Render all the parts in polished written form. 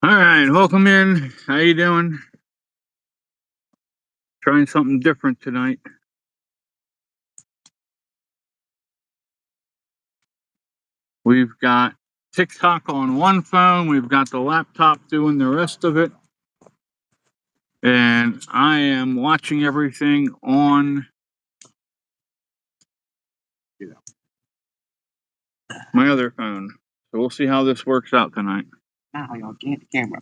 All right, welcome in. How you doing? Trying something different tonight. We've got TikTok on one phone. We've got the laptop doing the rest of it, and I am watching everything on my other phone. So we'll see how this works out tonight. Now y'all get the camera.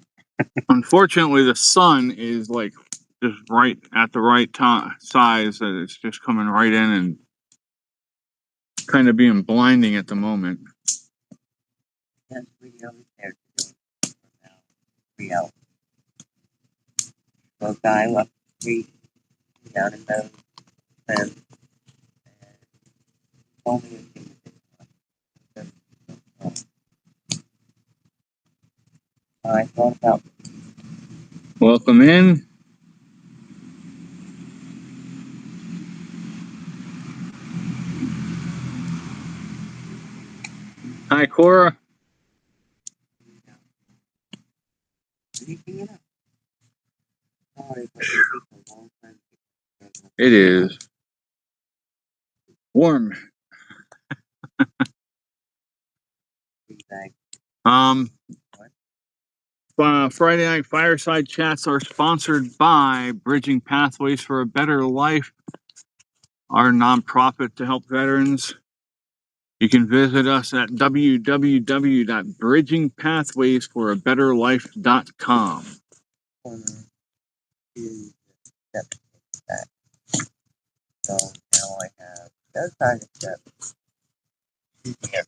Unfortunately, the sun is like just right at the right size that it's just coming right in and kind of being blinding at the moment. That's video there now. 3 hours. So a guy up the street down in those and told me he was I thought about Welcome in. Hi, Cora. anything it up. Sorry, but it's a long time. It is warm. Feedback. Friday Night Fireside Chats are sponsored by Bridging Pathways for a Better Life, our nonprofit to help veterans. You can visit us at www.bridgingpathwaysforabetterlife.com. Corner to step back. So now I have those kind of steps. Here.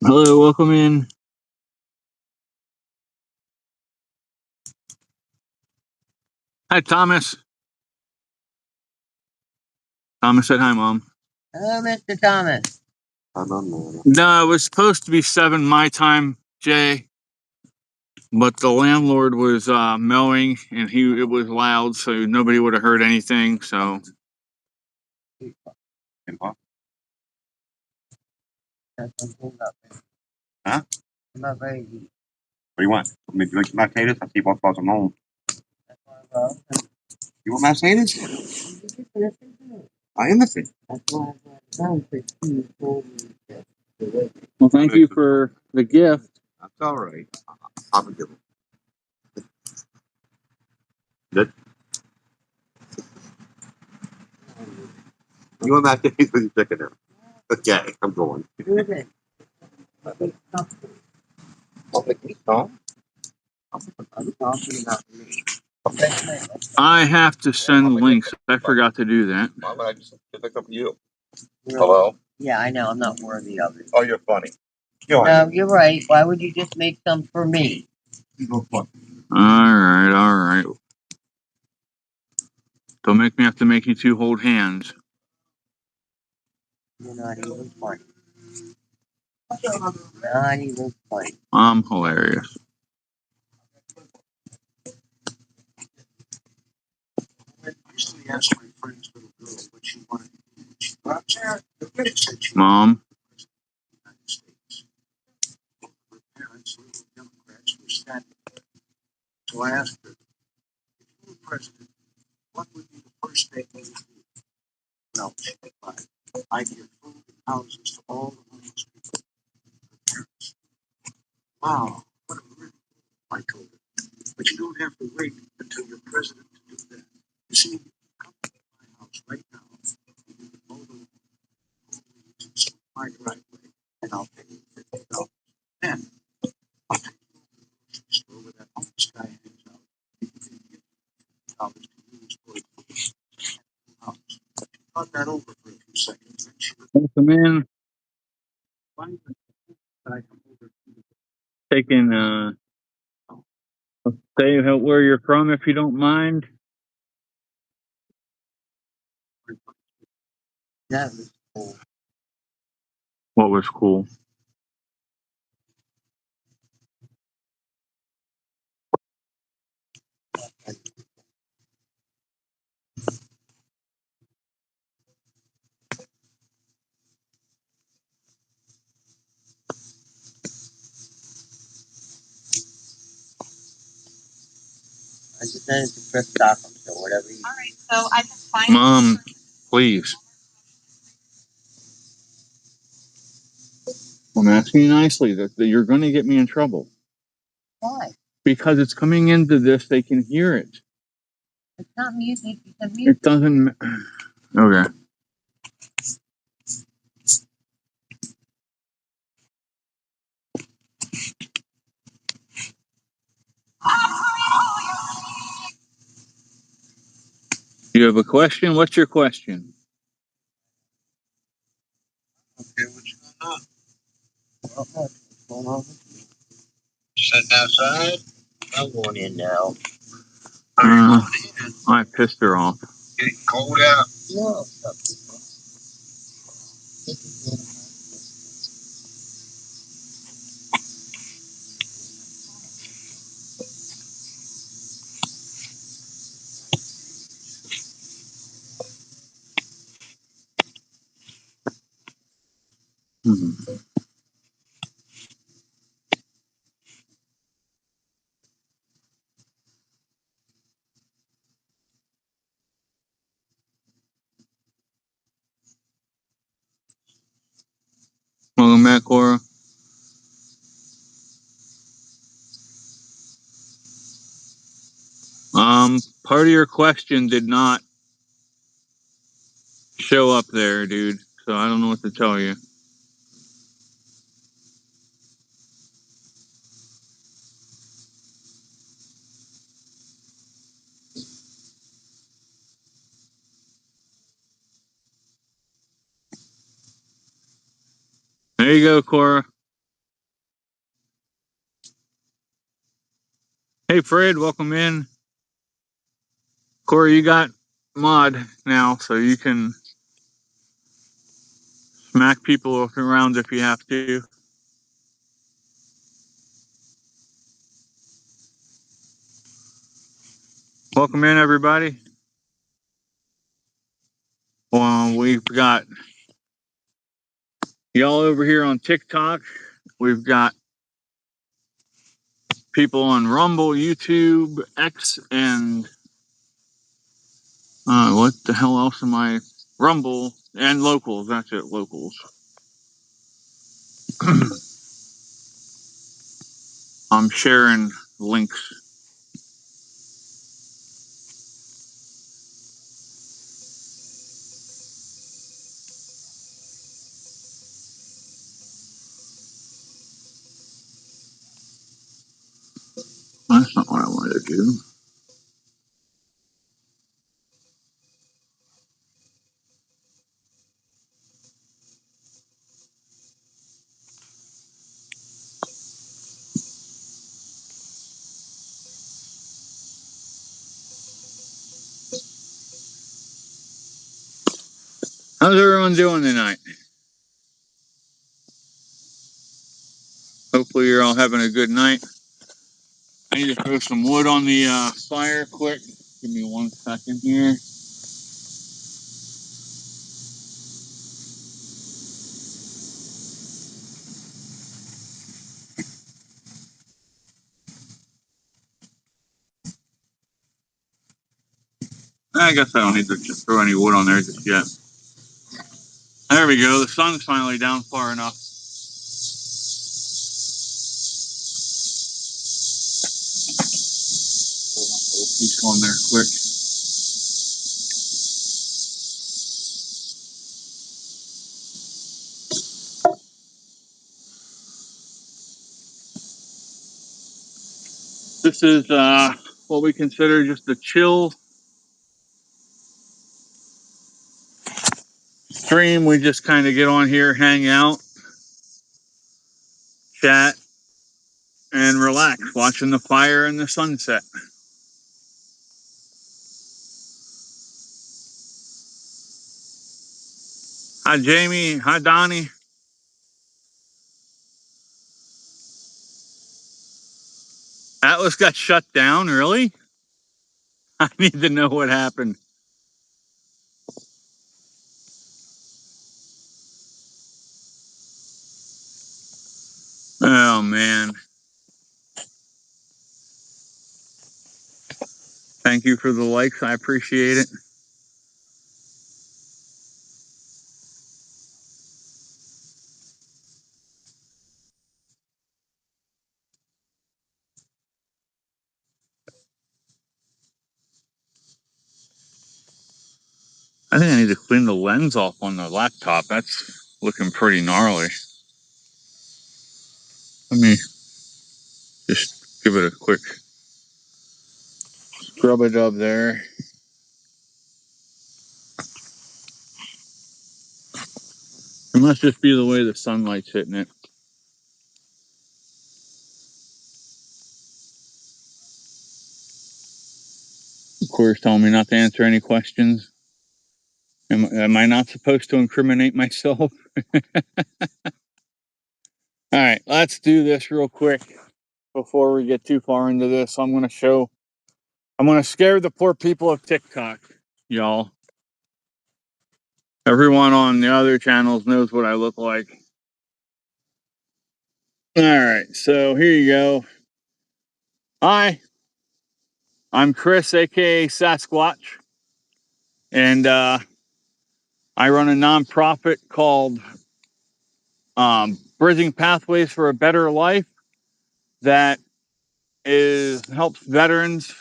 Hello, welcome in. Hi, Thomas. Thomas said hi, Mom. Hello, Mr. Thomas. No, it was supposed to be 7 my time, Jay. But the landlord was mowing, and it was loud, so nobody would have heard anything. So Huh? I'm not ready to eat. What do you want? I mean, do you like mashed potatoes? I see both balls of home. That's why I love them. You want mashed potatoes? I am listening. That's why I love them. well, thank you for the gift. That's all right. I'll be good. Good. You want mashed potatoes with your chicken there? Okay, I'm going. Good. I'll make these song. I'm talking about me. I have to send links. I forgot to do that. Why would I just pick up you? Really? Hello? Yeah, I know. I'm not worthy of it. Oh, you're funny. You are. No, you're right. Why would you just make some for me? You're funny. All right. Don't make me have to make you two hold hands. You're not even funny. Not even funny. I'm hilarious. I used to ask my friend's little girl what she wanted to do when she grew up. She said she Mom, wanted to be president of the United States. Her parents, little Democrats, were standing there. So I asked her, if you were president, what would be the first thing you would do? Well, she replied, I'd give food and houses to all the homeless people. Her parents, wow, what a really I told her. But you don't have to wait until you're president to do that. You see, come to my house right now. You can mow the lawn, and sweep my driveway, and I'll pay you $50. Then I'll take you to the grocery store where that homeless guy hangs out. You can give $50 to use for his house. She thought that over for a few seconds, then she welcome in. Taking say where you're from if you don't mind. That was cool. What was cool? just wanted to press stop him, so whatever you. All right, so I can find. Mom, please. I'm asking you nicely that you're going to get me in trouble. Why? Because it's coming into this, they can hear it. It's not music. It's a music. It doesn't. Okay. You have a question? What's your question? Okay, what's going on? Not much. What's going on? Sitting outside? I'm going in now. Are you going in? I pissed her off. Getting cold out. No, stop this. This is good. Hmm. Welcome back, Cora. Part of your question did not show up there, dude. So I don't know what to tell you. There you go, Cora. Hey, Fred, welcome in. Cora, you got mod now, so you can smack people around if you have to. Welcome in, everybody. Well, we've got y'all over here on TikTok. We've got people on Rumble, YouTube, X, and what the hell else am I? Rumble and locals. That's it, locals. I'm sharing links. That's not what I wanted to do. How's everyone doing tonight? Hopefully you're all having a good night. I need to throw some wood on the fire quick. Give me 1 second here. I guess I don't need to just throw any wood on there just yet. There we go. The sun's finally down far enough. Throw one little piece on there quick. This is what we consider just a chill stream. We just kind of get on here, hang out, chat, and relax, watching the fire and the sunset. Hi, Jamie. Hi, Donnie. Atlas got shut down, really? I need to know what happened. Oh, man. Thank you for the likes. I appreciate it. I think I need to clean the lens off on the laptop. That's looking pretty gnarly. Let me just give it a quick scrub it up there. It must just be the way the sunlight's hitting it. Of course, telling me not to answer any questions. Am I not supposed to incriminate myself? All right, let's do this real quick before we get too far into this. I'm going to scare the poor people of TikTok, y'all. Everyone on the other channels knows what I look like. All right, so here you go. Hi, I'm Chris, aka Sasquatch, and I run a nonprofit called Bridging Pathways for a Better Life that helps veterans.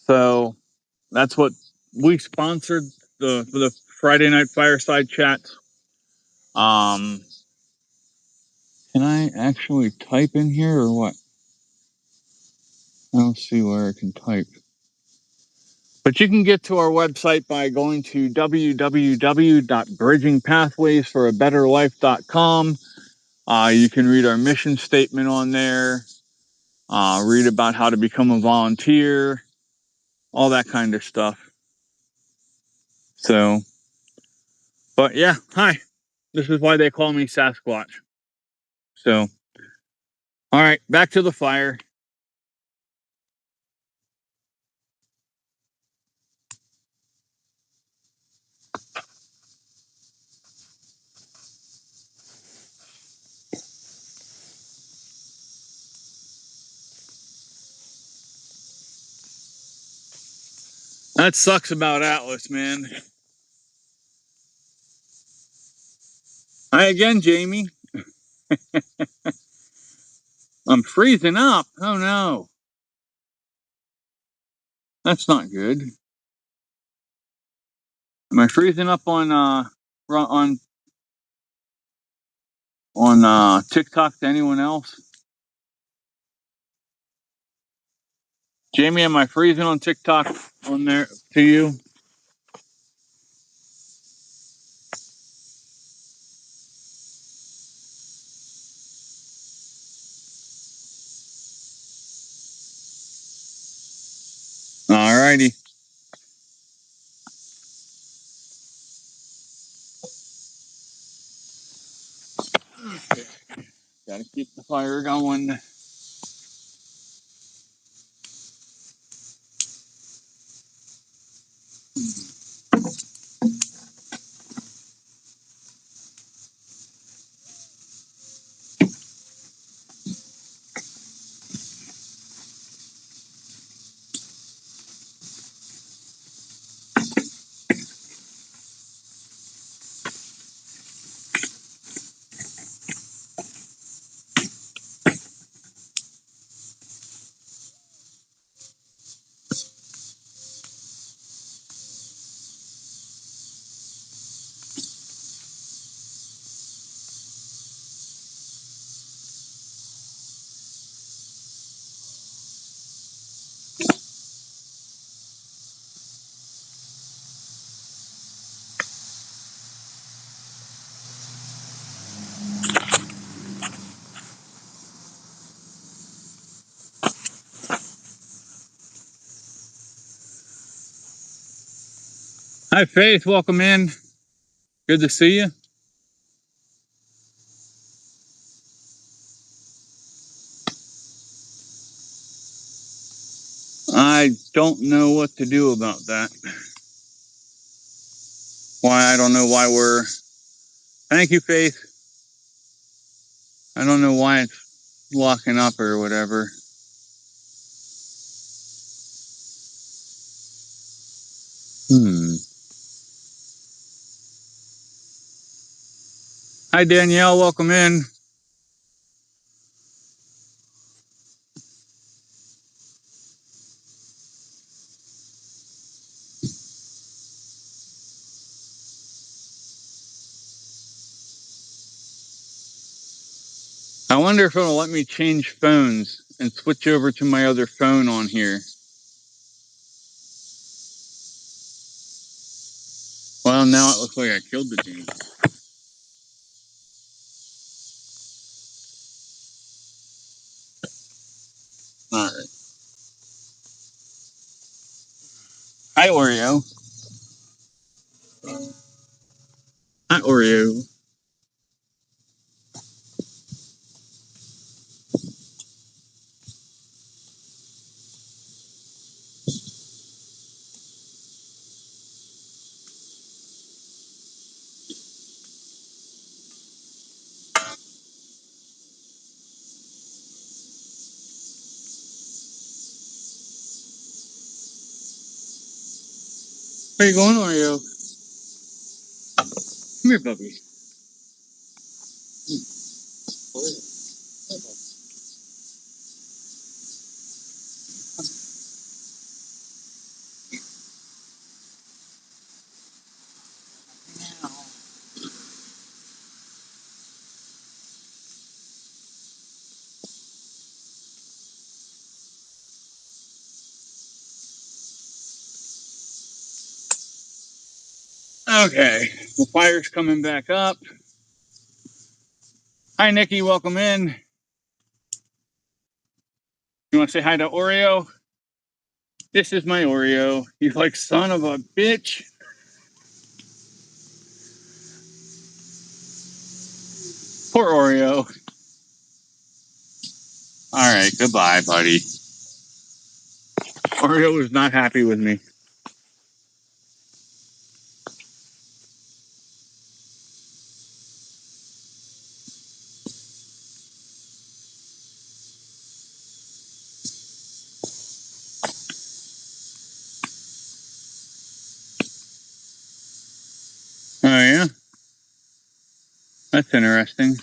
So that's what we sponsored the Friday night fireside chats. Can I actually type in here or what? I don't see where I can type. But you can get to our website by going to www.bridgingpathwaysforabetterlife.com. You can read our mission statement on there, read about how to become a volunteer, all that kind of stuff. So, but yeah, hi. This is why they call me Sasquatch. So, all right, back to the fire. That sucks about Atlas, man. Hi again, Jamie. I'm freezing up. Oh no. That's not good. Am I freezing up on TikTok to anyone else? Jamie, am I freezing on TikTok on there to you? Alrighty. Okay. Gotta keep the fire going. Hi, Faith. Welcome in. Good to see you. I don't know what to do about that. I don't know why we're... Thank you, Faith. I don't know why it's locking up or whatever. Hi, Danielle. Welcome in. I wonder if it'll let me change phones and switch over to my other phone on here. Well, now it looks like I killed the game. All right. Hi, Oreo. Hi, Oreo. Where you going, Oreo? Come here, puppy. Okay, the fire's coming back up. Hi, Nikki. Welcome in. You want to say hi to Oreo? This is my Oreo. He's like, son of a bitch. Poor Oreo. All right, goodbye, buddy. Oreo was not happy with me. Oh, yeah? That's interesting.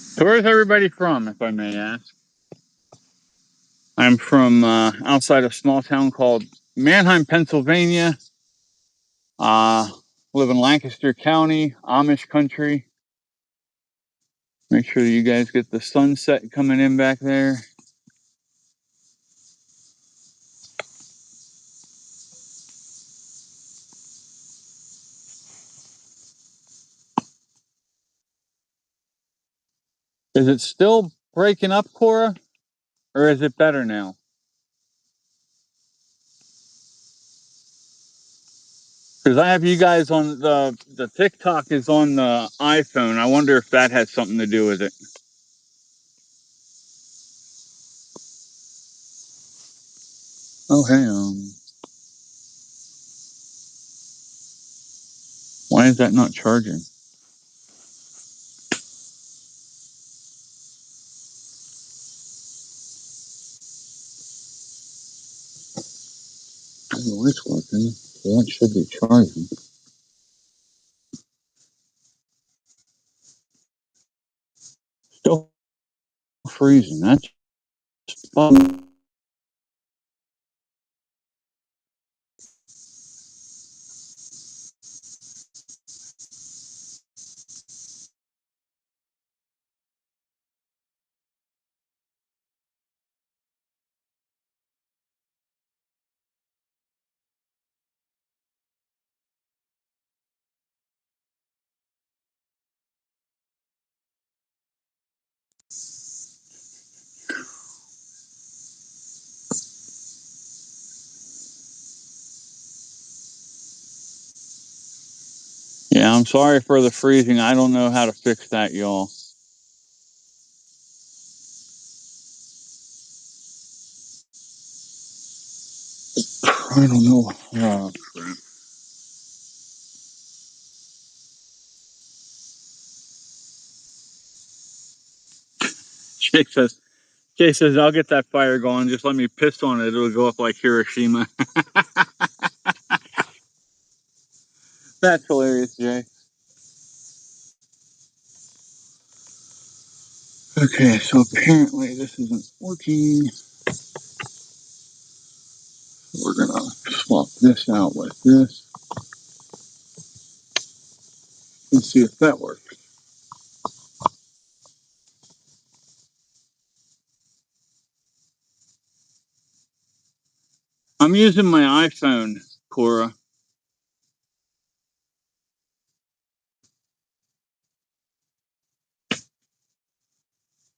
So where's everybody from, if I may ask? I'm from outside a small town called Manheim, Pennsylvania. Live in Lancaster County, Amish country. Make sure you guys get the sunset coming in back there. Is it still breaking up, Cora? Or is it better now? Because I have you guys on the TikTok is on the iPhone. I wonder if that has something to do with it. Oh, hey, why is that not charging? Oh, it's working. So that should be charging. Still freezing. That's fun. Yeah, I'm sorry for the freezing. I don't know how to fix that, y'all. I don't know. Oh, crap. Jake says, Jay says, I'll get that fire going. Just let me piss on it. It'll go up like Hiroshima. That's hilarious, Jay. Okay, so apparently this isn't working. We're going to swap this out with this and see if that works. I'm using my iPhone, Cora.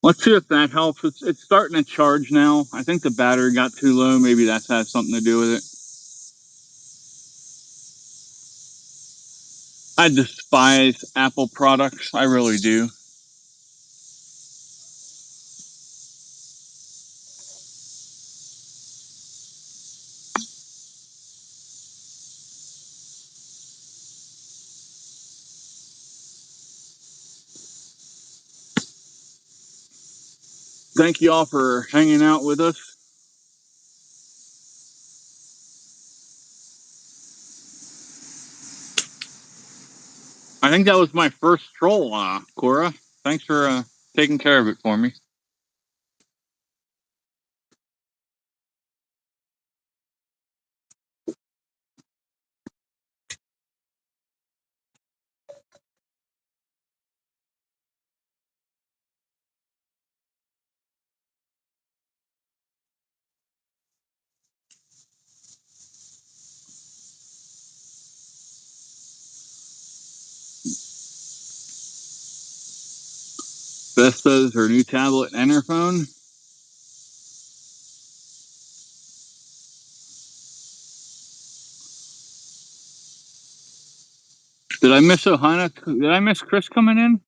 Let's see if that helps. It's starting to charge now. I think the battery got too low. Maybe that has something to do with it. I despise Apple products. I really do. Thank you all for hanging out with us. I think that was my first troll, Cora. Thanks for taking care of it for me. Vesta's her new tablet and her phone. Did I miss Ohana? Did I miss Chris coming in?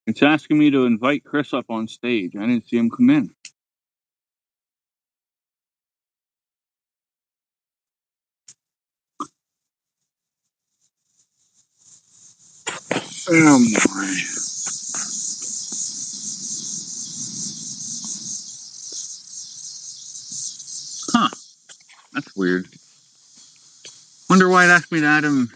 It's asking me to invite Chris up on stage. I didn't see him come in. Oh my. Huh. That's weird. Wonder why it asked me to add him.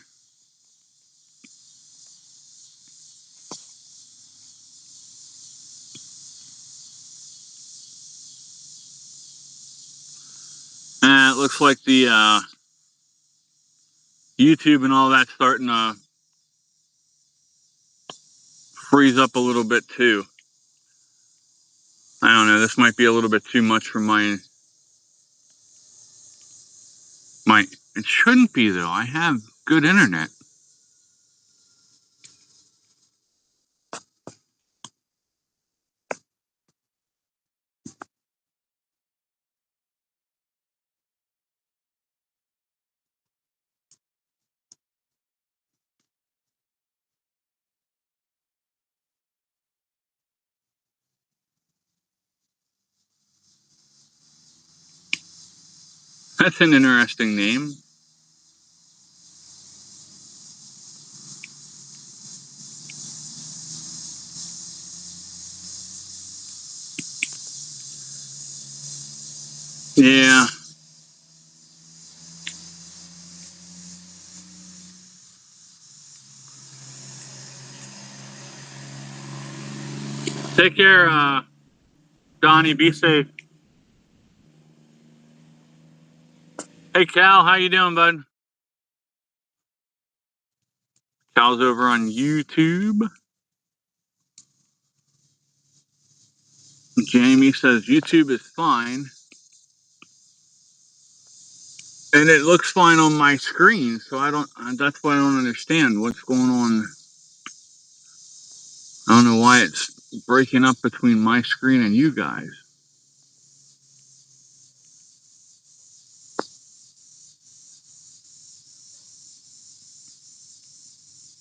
It looks like the YouTube and all that's starting to freeze up a little bit too. I don't know. This might be a little bit too much for my. It shouldn't be though. I have good internet. That's an interesting name. Yeah. Take care, Donnie. Be safe. Hey, Cal. How you doing, bud? Cal's over on YouTube. Jamie says YouTube is fine. And it looks fine on my screen, so that's why I don't understand what's going on. I don't know why it's breaking up between my screen and you guys.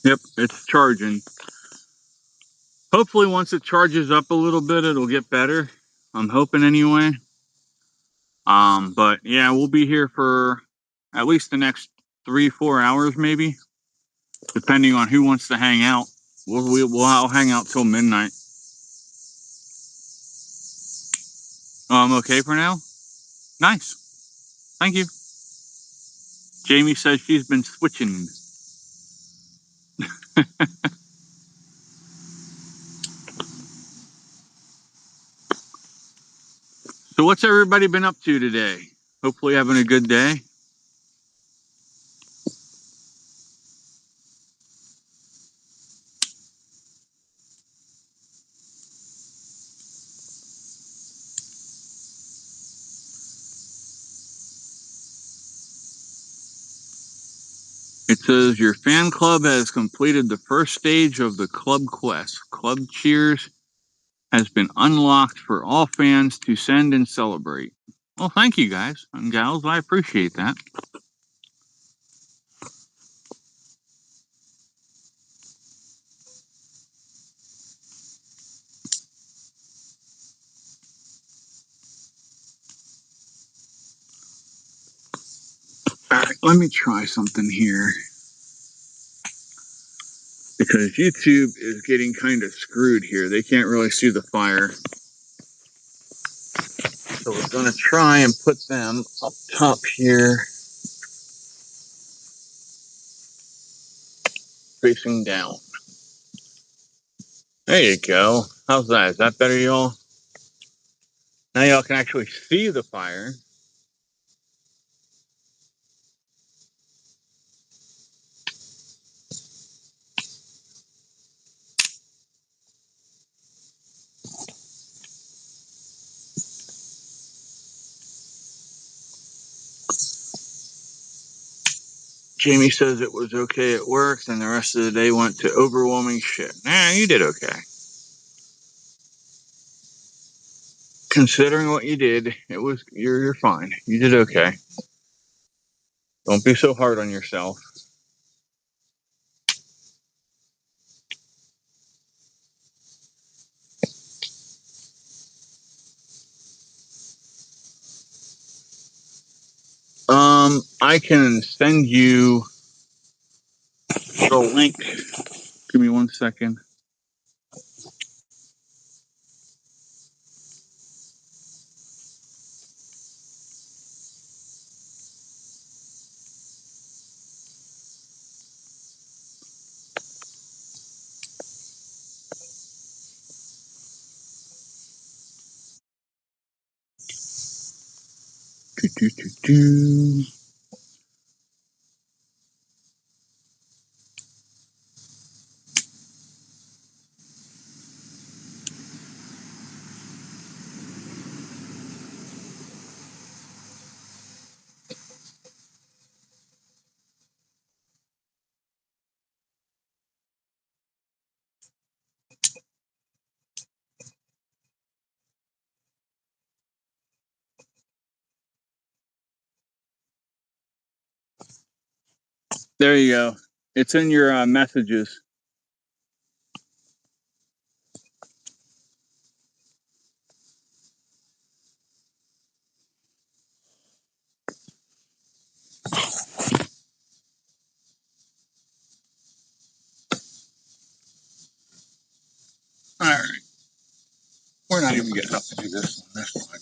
Yep, it's charging. Hopefully once it charges up a little bit, it'll get better. I'm hoping anyway. But yeah, we'll be here for at least the next 3-4 hours, maybe, depending on who wants to hang out. I'll hang out till midnight. I'm okay for now? Nice. Thank you. Jamie says she's been switching. So what's everybody been up to today? Hopefully having a good day. It says your fan club has completed the first stage of the club quest. Club Cheers has been unlocked for all fans to send and celebrate. Well, thank you guys and gals. I appreciate that. All right, let me try something here. Because YouTube is getting kind of screwed here. They can't really see the fire. So we're going to try and put them up top here, facing down. There you go. How's that? Is that better, y'all? Now y'all can actually see the fire. Jamie says it was okay at work, and the rest of the day went to overwhelming shit. Nah, you did okay. Considering what you did, you're fine. You did okay. Don't be so hard on yourself. I can send you the link. Give me 1 second. Do. There you go. It's in your messages. All right. We're not even getting up to do this one. That's fine.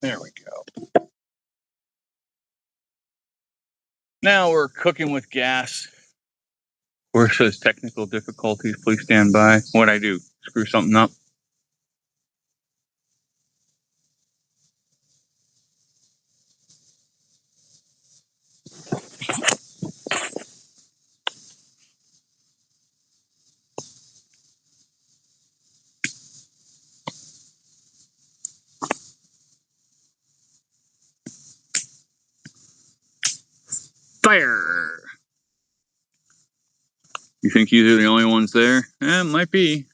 There we go. Now we're cooking with gas. Where it says technical difficulties, please stand by. What'd I do? Screw something up? Fire! You think you're the only ones there? It might be.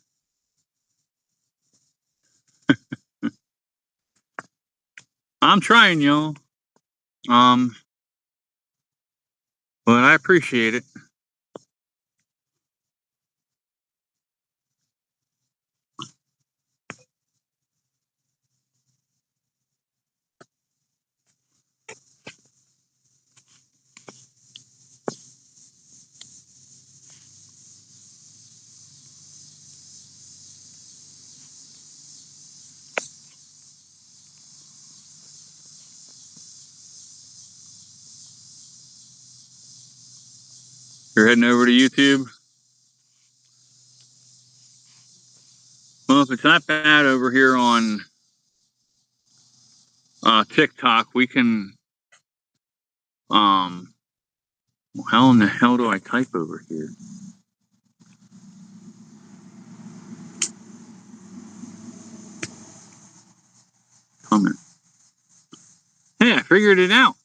I'm trying, y'all. But I appreciate it. You're heading over to YouTube? Well, if it's not bad over here on TikTok, we can, how in the hell do I type over here? Comment. Hey, I figured it out.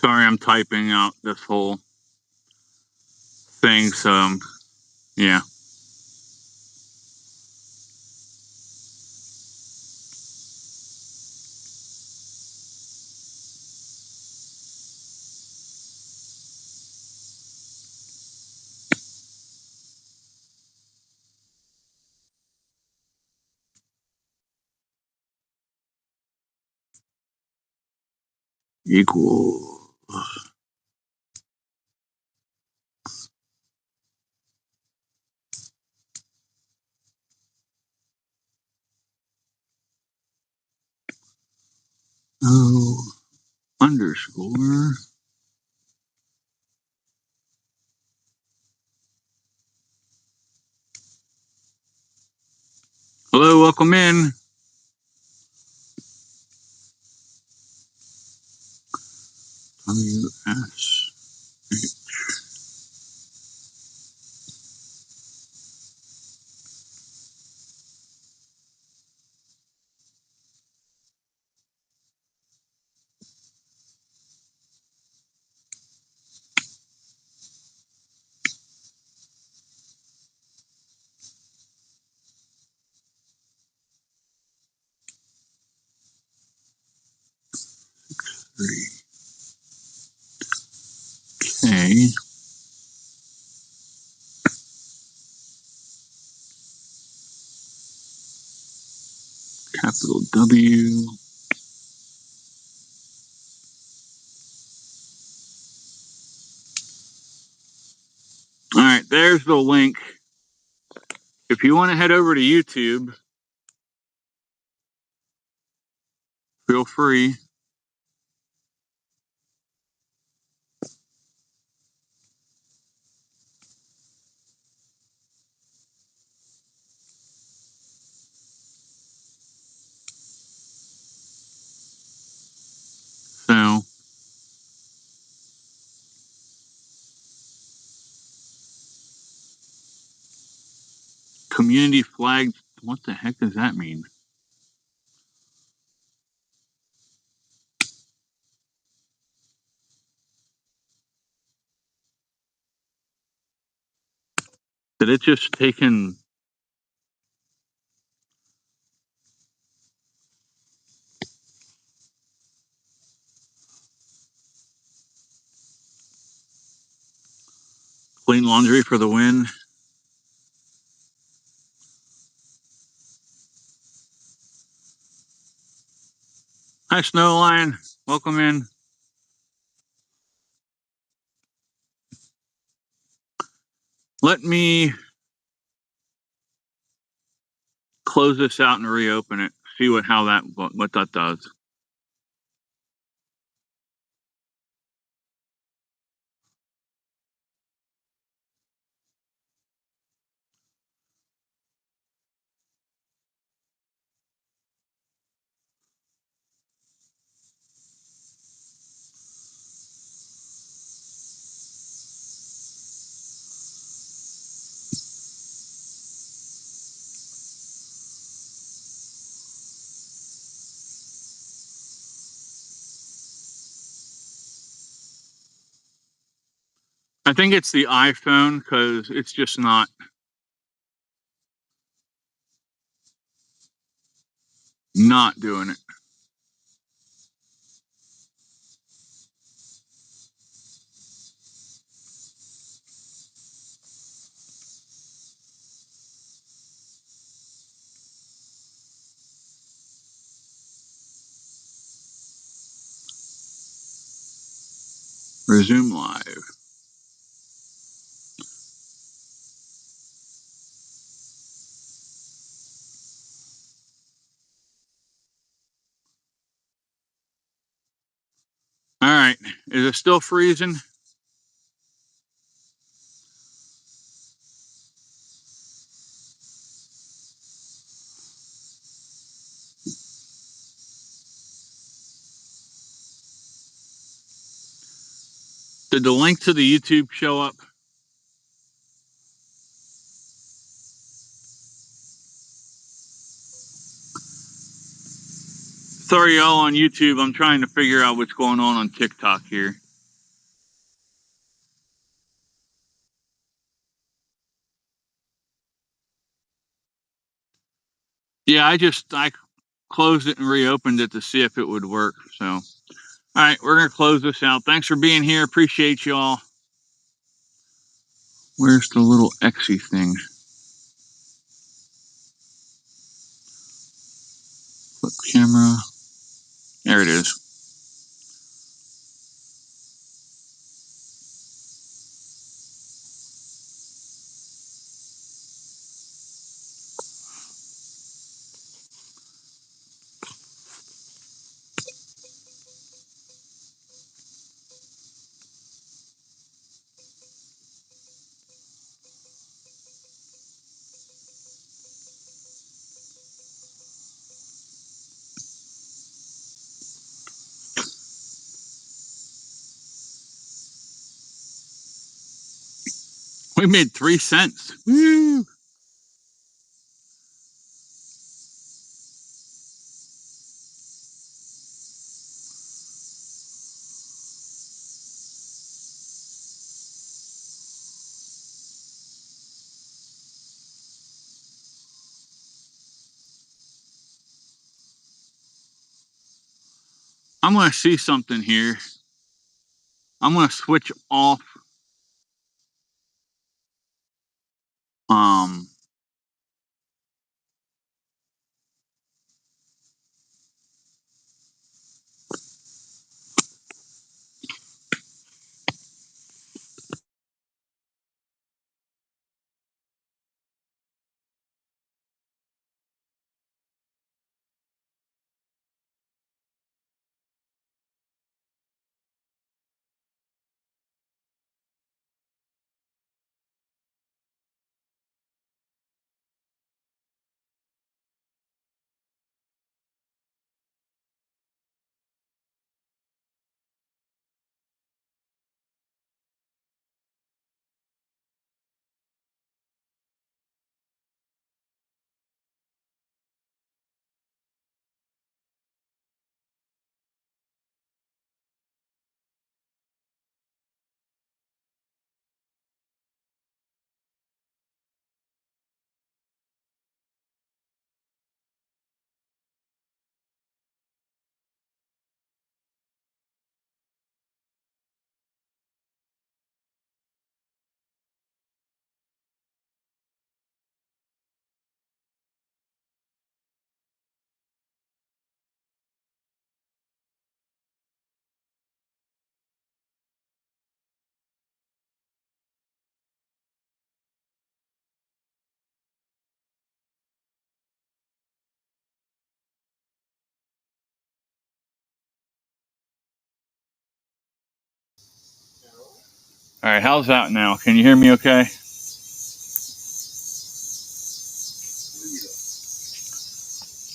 Sorry, I'm typing out this whole thing, so yeah. Equal. Oh, underscore. Hello, welcome in. WS. Okay. Capital W. All right, there's the link. If you want to head over to YouTube, feel free. So, community flag. What the heck does that mean? Did it just take in? Clean laundry for the win? Hi, Snowline. Welcome in. Let me close this out and reopen it. See what that does. I think it's the iPhone because it's just not. Not doing it. Resume live. All right. Is it still freezing? Did the link to the YouTube show up? Sorry, y'all on YouTube. I'm trying to figure out what's going on TikTok here. Yeah, I closed it and reopened it to see if it would work. So, all right, we're gonna close this out. Thanks for being here. Appreciate y'all. Where's the little Xy thing? Flip camera. There it is. We made 3 cents. Woo! I'm gonna see something here. I'm gonna switch off. All right, how's that now? Can you hear me okay?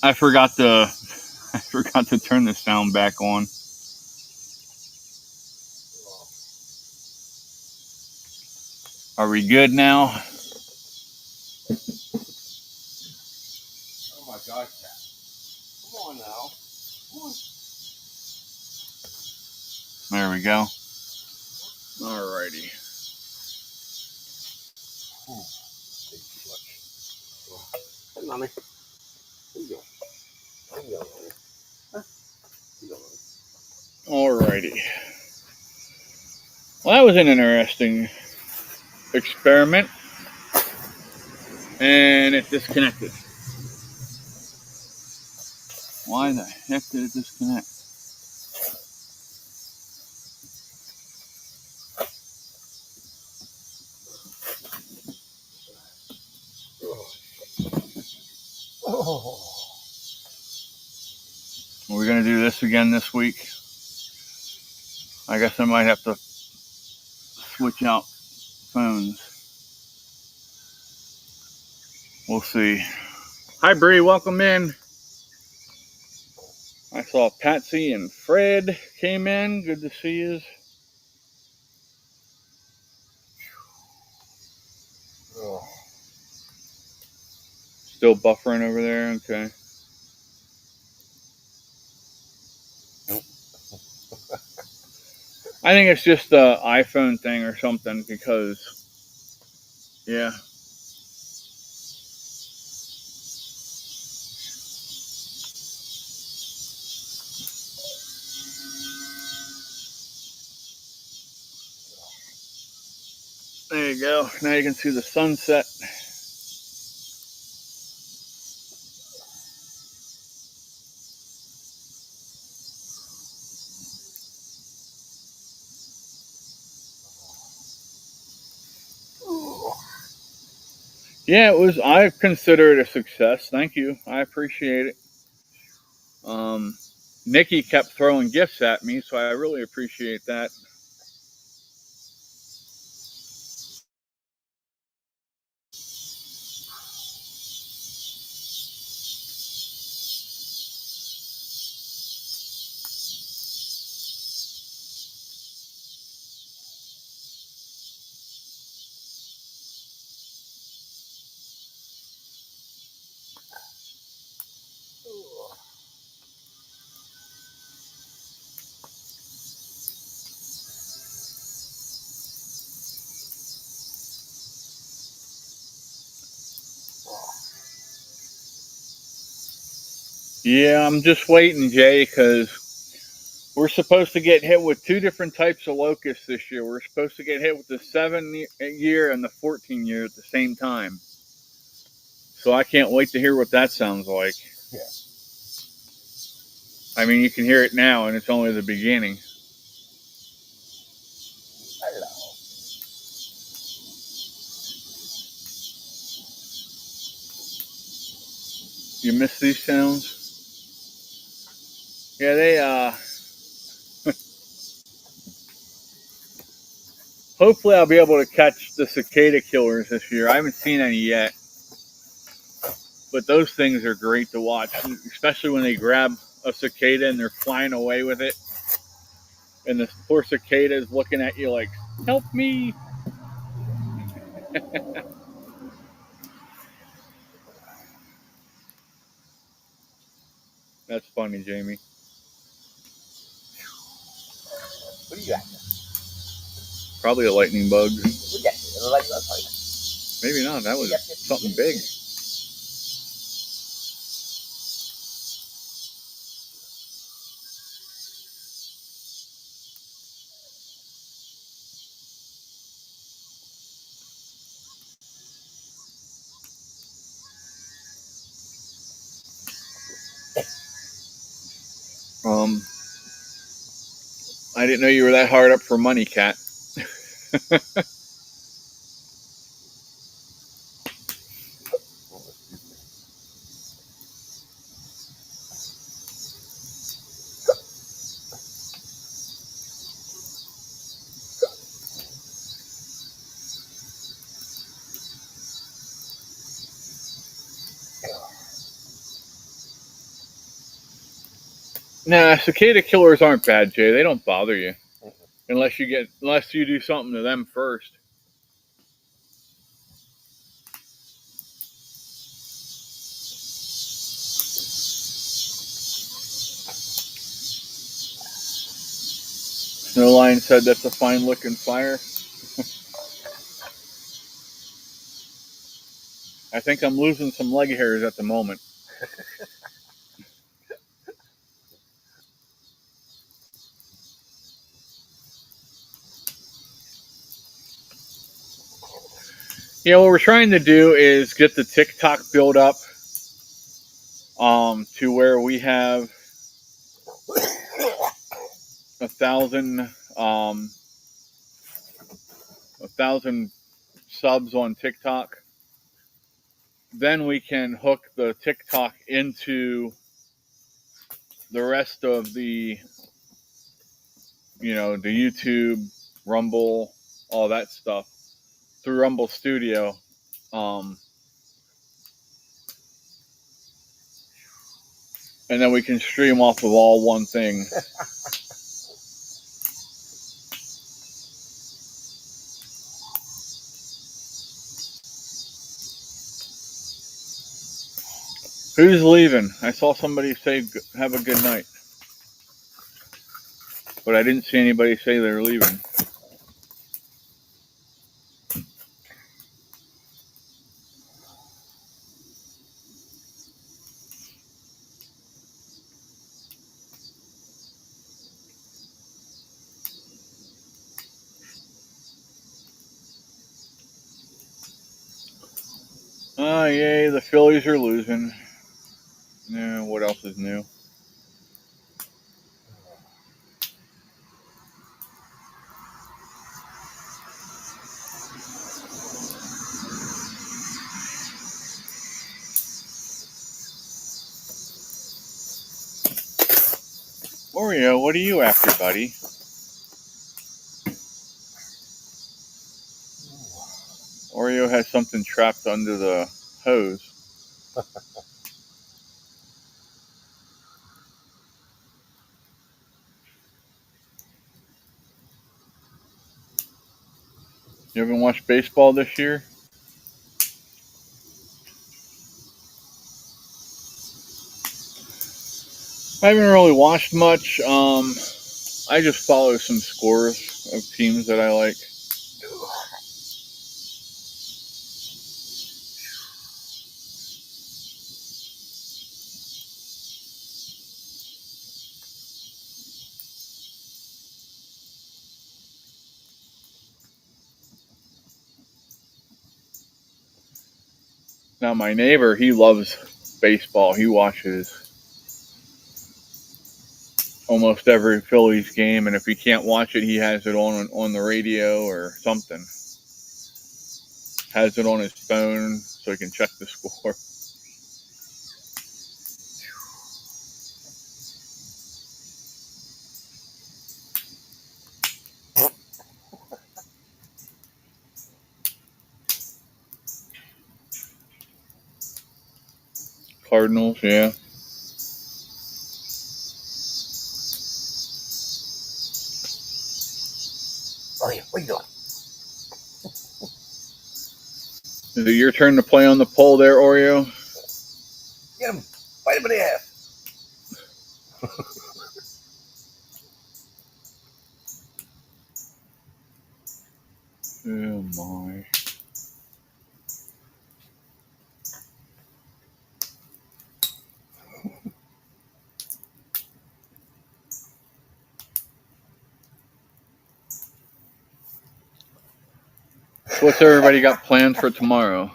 I forgot to turn the sound back on. Are we good now? Oh my gosh, Cat. Come on now. Come on. There we go. Alrighty. Hey, mommy. There you go. There you go. Huh? You go, mommy. Alrighty. Well, that was an interesting experiment. And it disconnected. Why the heck did it disconnect? Are we going to do this again this week? I guess I might have to switch out phones. We'll see. Hi, Bree. Welcome in. I saw Patsy and Fred came in. Good to see you. Still buffering over there? Okay. I think it's just the iPhone thing or something because, yeah. There you go. Now you can see the sunset. Yeah, it was. I consider it a success. Thank you. I appreciate it. Nikki kept throwing gifts at me, so I really appreciate that. Yeah, I'm just waiting, Jay, because we're supposed to get hit with two different types of locusts this year. We're supposed to get hit with the 7-year and the 14-year at the same time. So I can't wait to hear what that sounds like. Yeah. I mean, you can hear it now, and it's only the beginning. Hello. You miss these sounds? Yeah, they, hopefully I'll be able to catch the cicada killers this year. I haven't seen any yet. But those things are great to watch, especially when they grab a cicada and they're flying away with it. And the poor cicada is looking at you like, help me. That's funny, Jamie. What do you got? Probably a lightning bug. What do you got? Maybe not. That was something big. I didn't know you were that hard up for money, Cat. Nah, cicada killers aren't bad, Jay. They don't bother you unless you do something to them first. Snowline said that's a fine looking fire. I think I'm losing some leg hairs at the moment. Yeah, what we're trying to do is get the TikTok build up to where we have 1,000 subs on TikTok. Then we can hook the TikTok into the rest of the, the YouTube, Rumble, all that stuff through Rumble Studio. And then we can stream off of all one thing. Who's leaving? I saw somebody say, have a good night. But I didn't see anybody say they're leaving. Oh, yay, the Phillies are losing. Yeah, what else is new? Oreo, what are you after, buddy? Oreo has something trapped under the hose. You haven't watched baseball this year? I haven't really watched much. I just follow some scores of teams that I like. Now, my neighbor, he loves baseball. He watches almost every Phillies game, and if he can't watch it, he has it on the radio or something. Has it on his phone so he can check the score. Cardinals, yeah. Oh, yeah, what are you doing? Is it your turn to play on the pole there, Oreo? Get him. Bite him in the ass. Oh, my. So what's everybody got planned for tomorrow?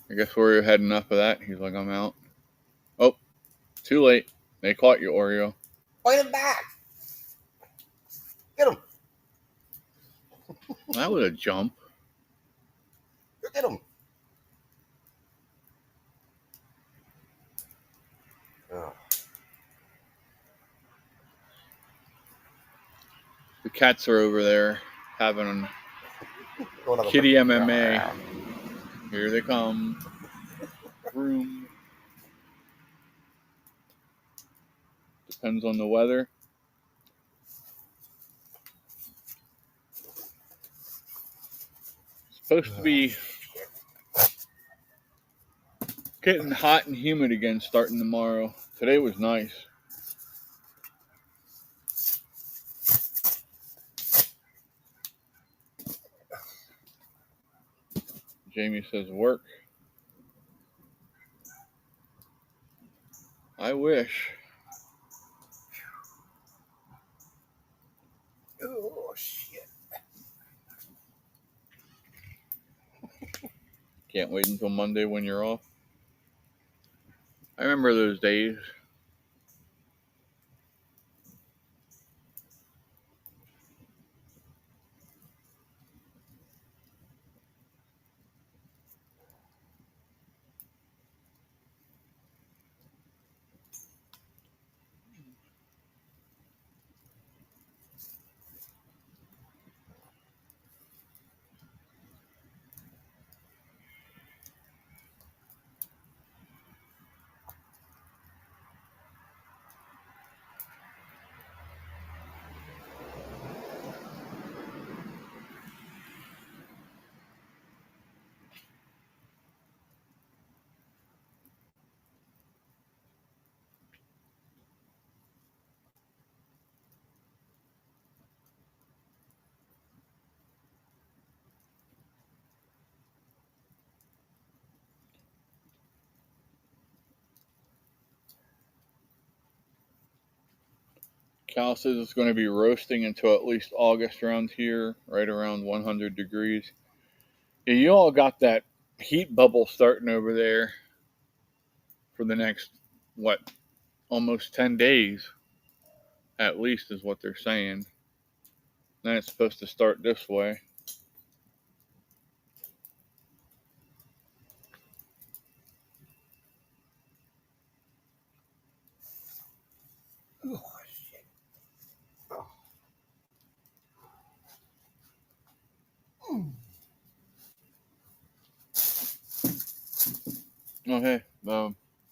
I guess Oreo had enough of that. He's like, I'm out. Oh, too late. They caught you, Oreo. Bite him back. Get him. That was a jump. Get him. Oh. The cats are over there having kitty MMA. Here they come. Room. Depends on the weather. It's supposed to be getting hot and humid again starting tomorrow. Today was nice. Jamie says work. I wish. Oh, shit. Can't wait until Monday when you're off. I remember those days. Cal says it's going to be roasting until at least August around here, right around 100 degrees. Yeah, you all got that heat bubble starting over there for the next, what, almost 10 days, at least, is what they're saying. Then it's supposed to start this way. Oh, shit. Oh. Oh, hey,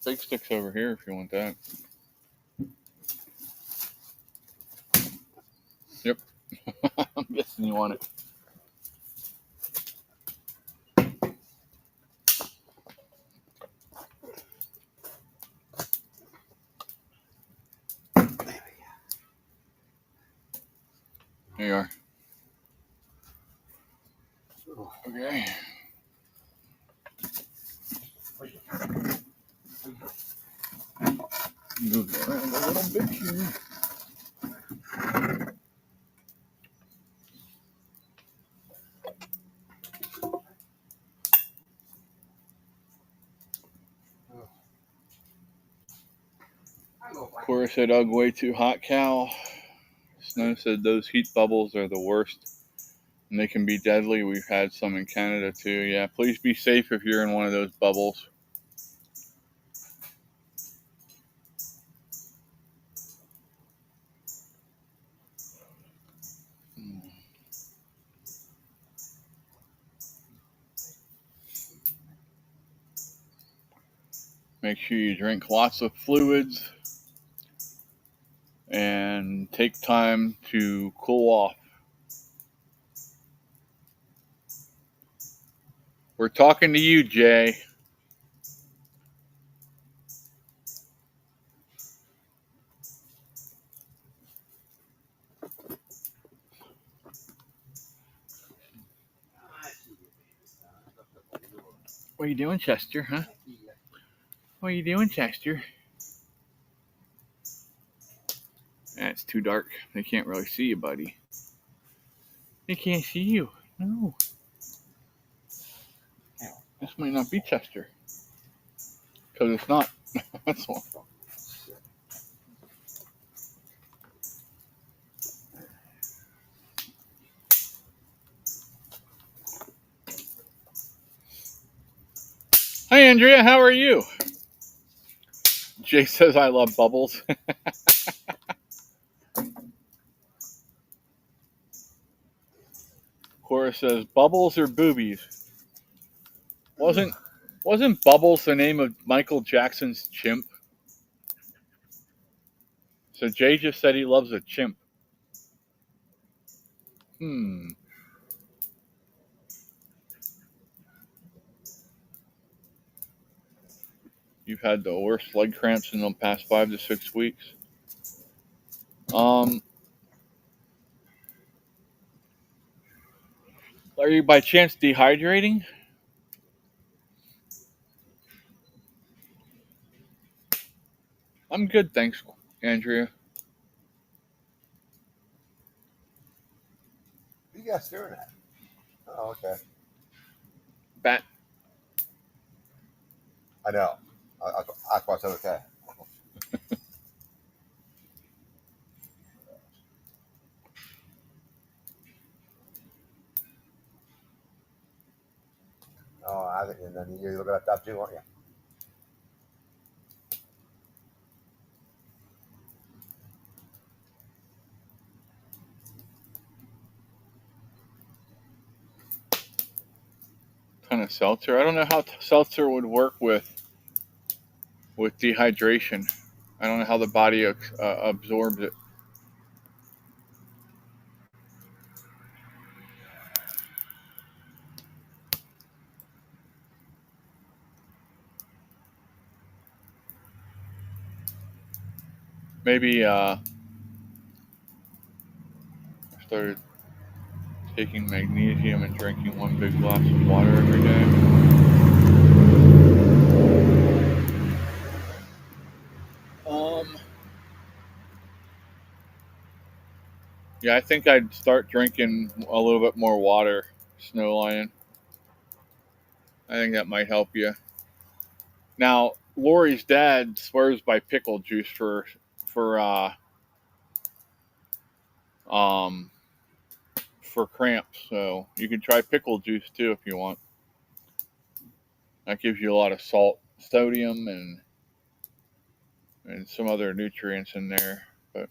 big stick's over here if you want that. Yep. I'm guessing you want it. There you are. Oh. Okay. Move it around a little bit here. Cora said, "Ugh, way too hot, Cal." Snow said those heat bubbles are the worst and they can be deadly. We've had some in Canada too. Yeah, please be safe if you're in one of those bubbles. Make sure you drink lots of fluids and take time to cool off. We're talking to you, Jay. What are you doing, Chester, huh? What are you doing, Chester? It's too dark. They can't really see you, buddy. They can't see you. No. This might not be Chester. Because it's not. That's all. Hi, Andrea. How are you? Jay says I love bubbles. Cora says bubbles or boobies. Wasn't Bubbles the name of Michael Jackson's chimp? So Jay just said he loves a chimp. You've had the worst leg cramps in the past 5 to 6 weeks. Are you by chance dehydrating? I'm good, thanks, Andrea. What are you guys staring at? Oh, okay. Bat. I know. That's why I said okay. Oh, I think, and then you're looking at that too, aren't you? Kind of seltzer. I don't know how seltzer would work with dehydration. I don't know how the body absorbs it. Maybe I started taking magnesium and drinking 1 big glass of water every day. Yeah, I think I'd start drinking a little bit more water, Snow Lion. I think that might help you. Now, Lori's dad swears by pickle juice for um for cramps, so you can try pickle juice too if you want. That gives you a lot of salt, sodium, and some other nutrients in there. But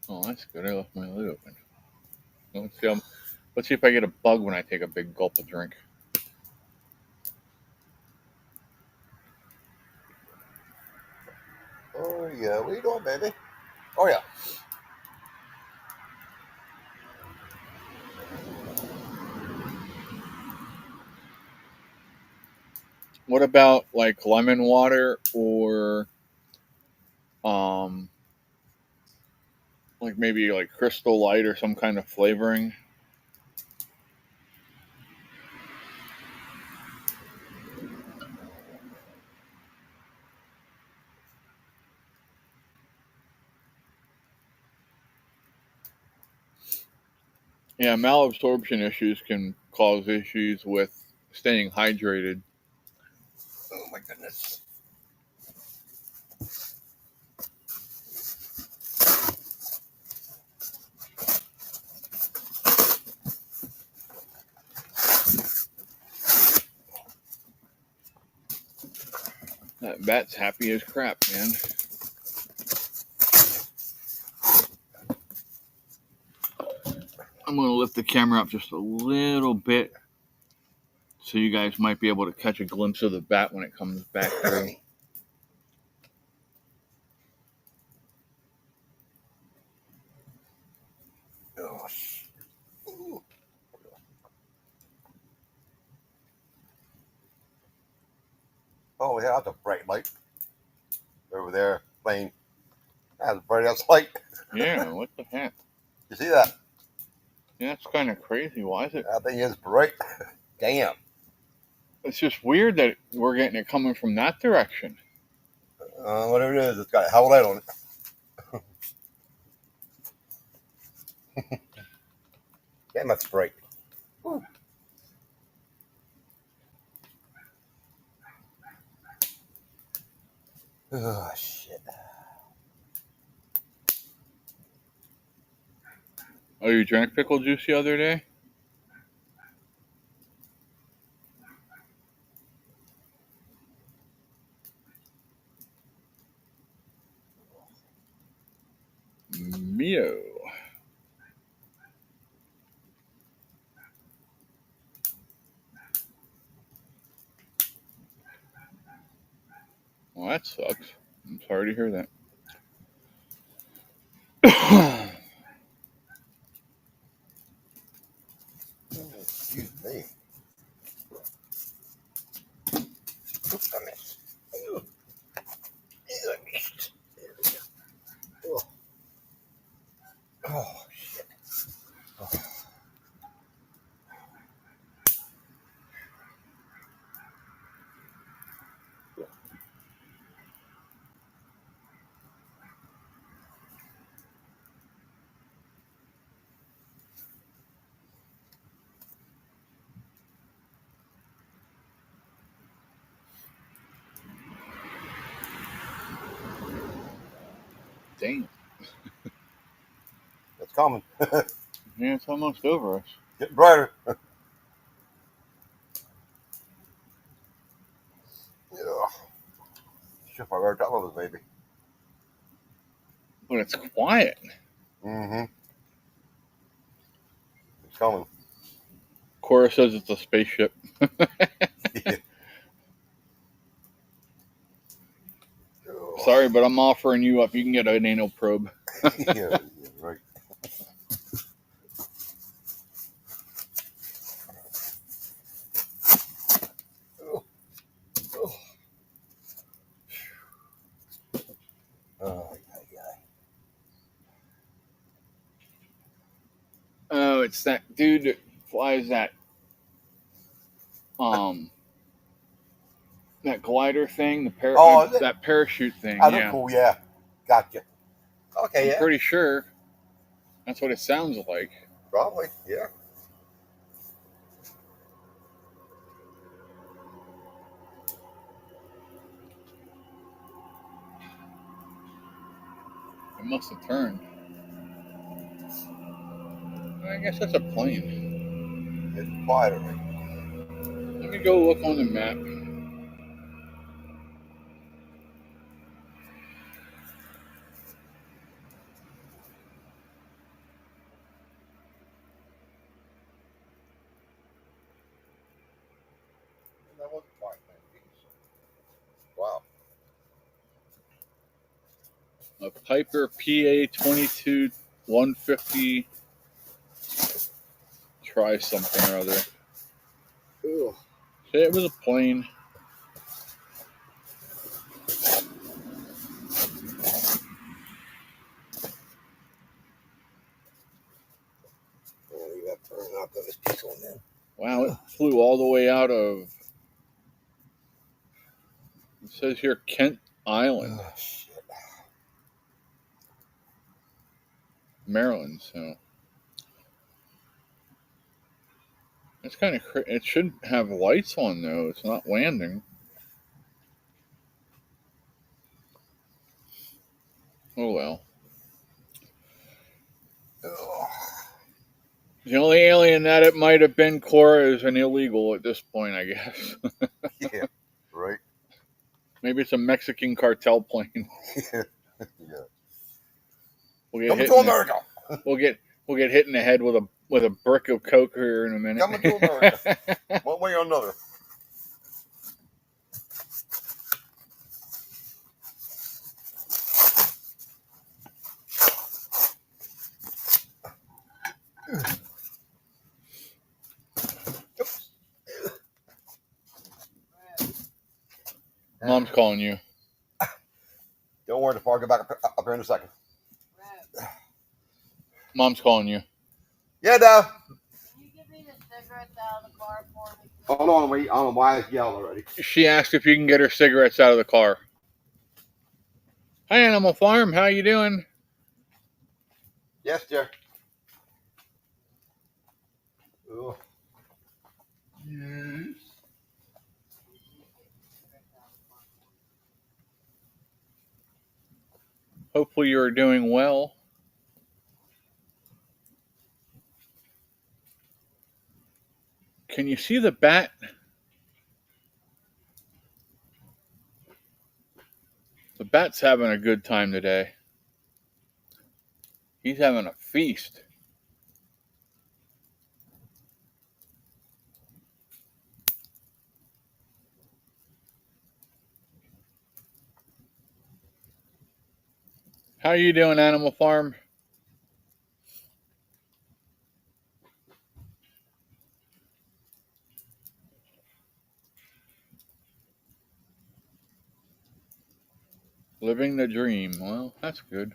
oh, that's good. I left my lid open. Let's see if I get a bug when I take a big gulp of drink. Oh yeah. What are you doing, baby? Oh yeah. What about like lemon water or um like maybe like Crystal Light or some kind of flavoring? Yeah, malabsorption issues can cause issues with staying hydrated. Oh my goodness. That bat's happy as crap, man. I'm going to lift the camera up just a little bit so you guys might be able to catch a glimpse of the bat when it comes back through. Oh, shit. Oh yeah, that's a bright light over there playing. That's a bright ass light. Yeah, what the heck? You see that? Yeah, that's kind of crazy. Why is it? That thing is bright. Damn. It's just weird that we're getting it coming from that direction. Whatever it is, it's got a hell light on it. Damn, that's bright. Whew. Oh shit. Oh, you drank pickle juice the other day? Mio. Well, that sucks. I'm sorry to hear that. Excuse me. Oops, I missed. Ew. Ew, I missed. There we go. Oh, shit. Oh. Damn. It's coming. Yeah, it's almost over us. Getting brighter. Yeah. Shit, I better top of this baby. But it's quiet. Mm-hmm. It's coming. Cora says it's a spaceship. Yeah. Oh. Sorry, but I'm offering you up. You can get an anal probe. Yeah, right. Oh. Oh. Oh, yeah. Oh, it's that dude that flies that that glider thing, that parachute thing. Oh, they're Yeah, cool, yeah. Gotcha. Okay, I'm yeah. pretty sure that's what it sounds like. Probably, yeah. It must have turned. I guess that's a plane. It's quieter. Right? Let me go look on the map. That was quiet, man. Wow. A Piper PA-22 150. Try something or other. Ugh. Say it was a plane. Oh, you got to turn out this piece on then. Wow, it flew all the way out of. It says here Kent Island, Oh, shit. Maryland. So it's kind of. It should have lights on though. It's not landing. Oh well. Ugh. The only alien that it might have been, Cora, is an illegal at this point, I guess. Yeah, right. Maybe it's a Mexican cartel plane. Yeah. We'll get Coming hit. to America. We'll get hit in the head with a brick of coke here in a minute. Coming to America. One way or another. Mom's calling you. Don't worry, before I get back up here in a second. Mom's calling you. Yeah, Dad. Can you give me the cigarettes out of the car for me? Hold on, wait. I don't know why it's yelled already. She asked if you can get her cigarettes out of the car. Hi, Animal Farm. How you doing? Yes, dear. Ugh. Yes. Hopefully you're doing well. Can you see the bat? The bat's having a good time today. He's having a feast. How you doing, Animal Farm? Living the dream. Well, that's good.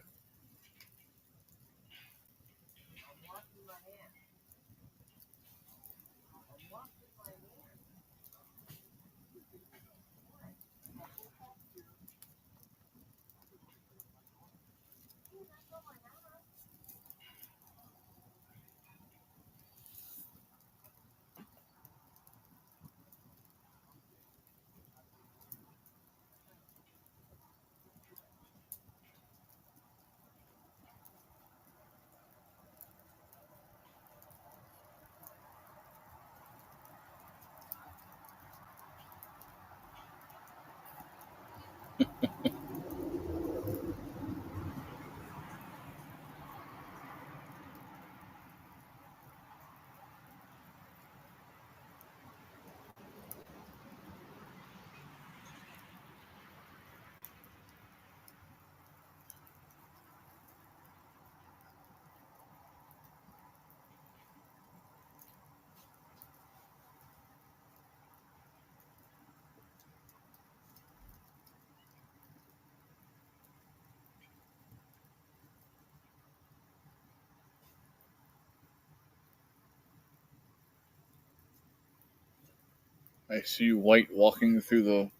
I see white walking through the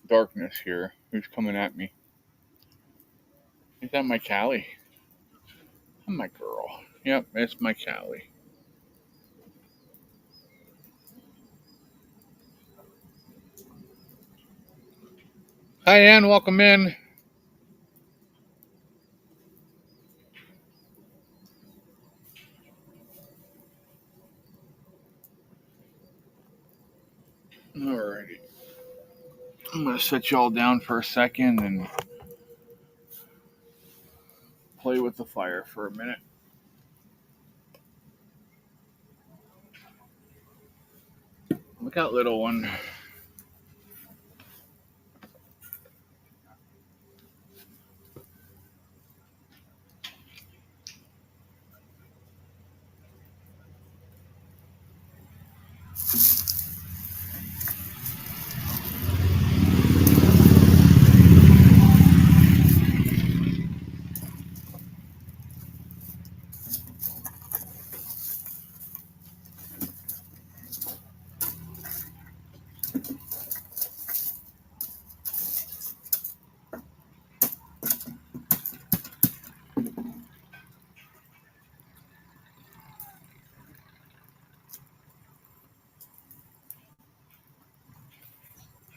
darkness here. Who's coming at me? Is that my Callie? I'm my girl. Yep, it's my Callie. Hi, Ann. Welcome in. Alrighty. I'm going to set y'all down for a second and play with the fire for a minute. Look out, little one.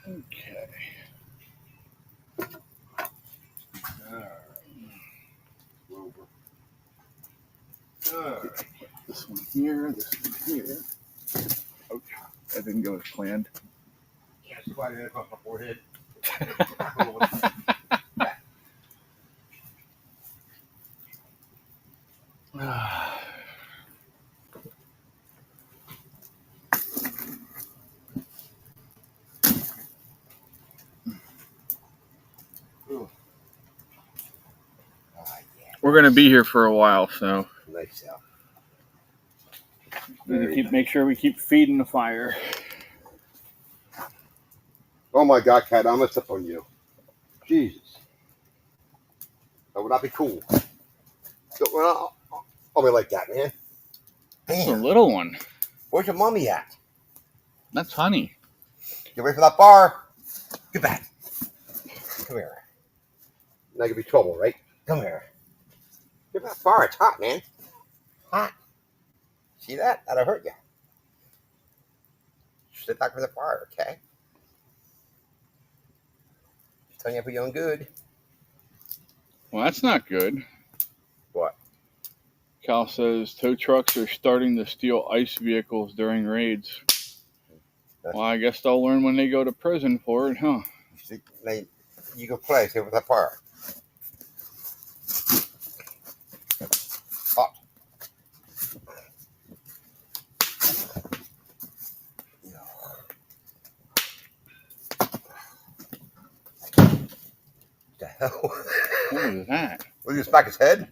Okay. Alright. This one here, this one here. Okay. That didn't go as planned. Yeah, it's quite right across my forehead. We're going to be here for a while, so Nice out. we need to make sure we keep feeding the fire. Oh my God, Cat, I'm gonna step on you. Jesus. That would not be cool. Don't me like that, man. That's a Damn. little one. Where's your mommy at? That's Honey. Get ready for that bar. Get back. Come here. Not gonna be trouble, right? Come here. Get that bar. It's hot, man. Hot. See that? That'll hurt you. Sit back from the fire, okay? Just telling you for your own good. Well, that's not good. What? Cal says tow trucks are starting to steal ICE vehicles during raids. Well, I guess they'll learn when they go to prison for it, huh? You go play. Sit with that fire. Hot. The hell? What was that? Will you smack his head?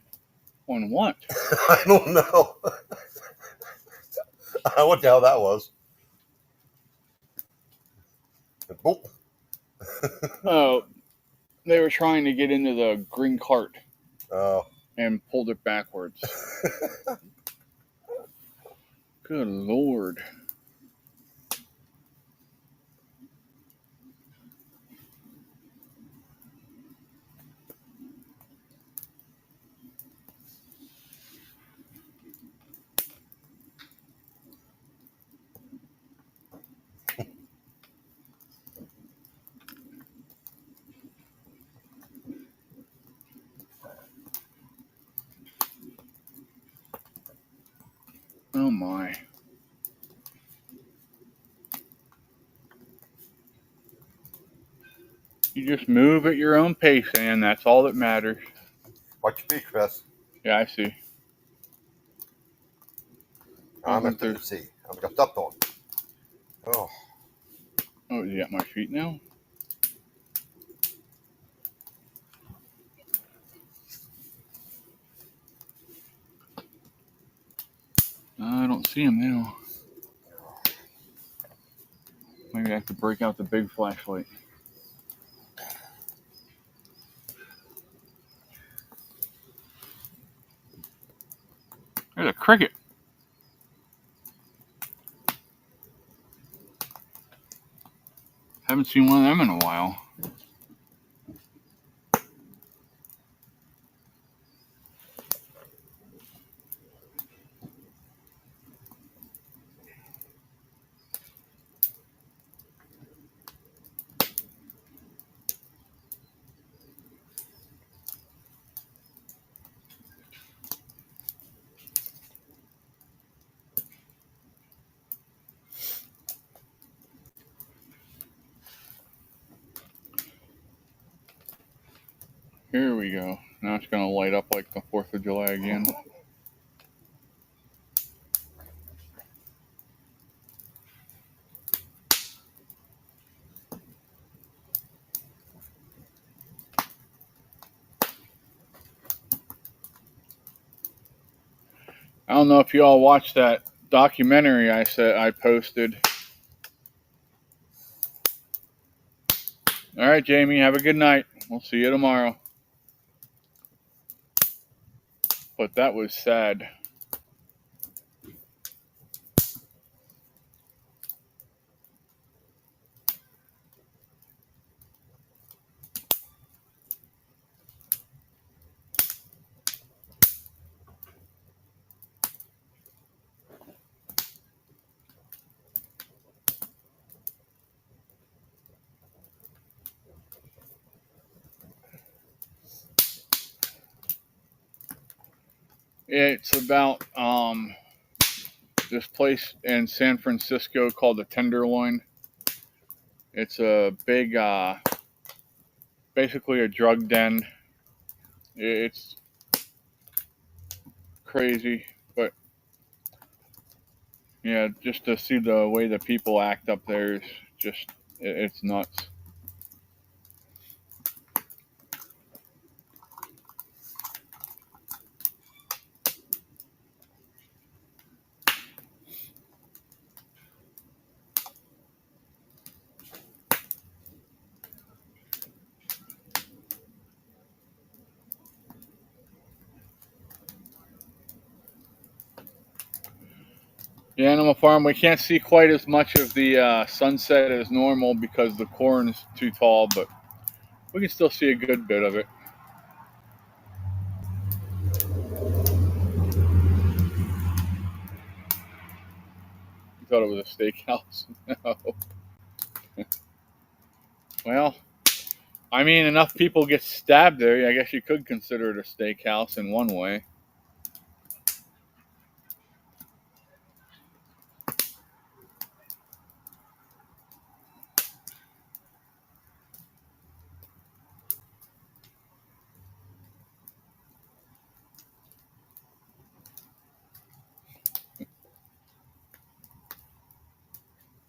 On what? I don't know. What the hell that was? Boop. Oh, they were trying to get into the green cart Oh. and pulled it backwards. Good Lord. Oh my. You just move at your own pace, and that's all that matters. Watch your feet, Chris. Yeah, I see. I'm going to see. I'm going to stop on. Oh. Oh, is he at my feet now? I don't see him now. Maybe I have to break out the big flashlight. There's a cricket. seen one of them in a while. Here we go. Now it's going to light up like the 4th of July again. I don't know if you all watched that documentary I posted. All right, Jamie, have a good night. We'll see you tomorrow. But that was sad. It's about this place in San Francisco called the Tenderloin. It's a big, basically a drug den. It's crazy, but yeah, just to see the way the people act up there is just, it's nuts. The Animal Farm, we can't see quite as much of the sunset as normal because the corn is too tall, but we can still see a good bit of it. You thought it was a steakhouse? No. Well, I mean, enough people get stabbed there. I guess you could consider it a steakhouse in one way.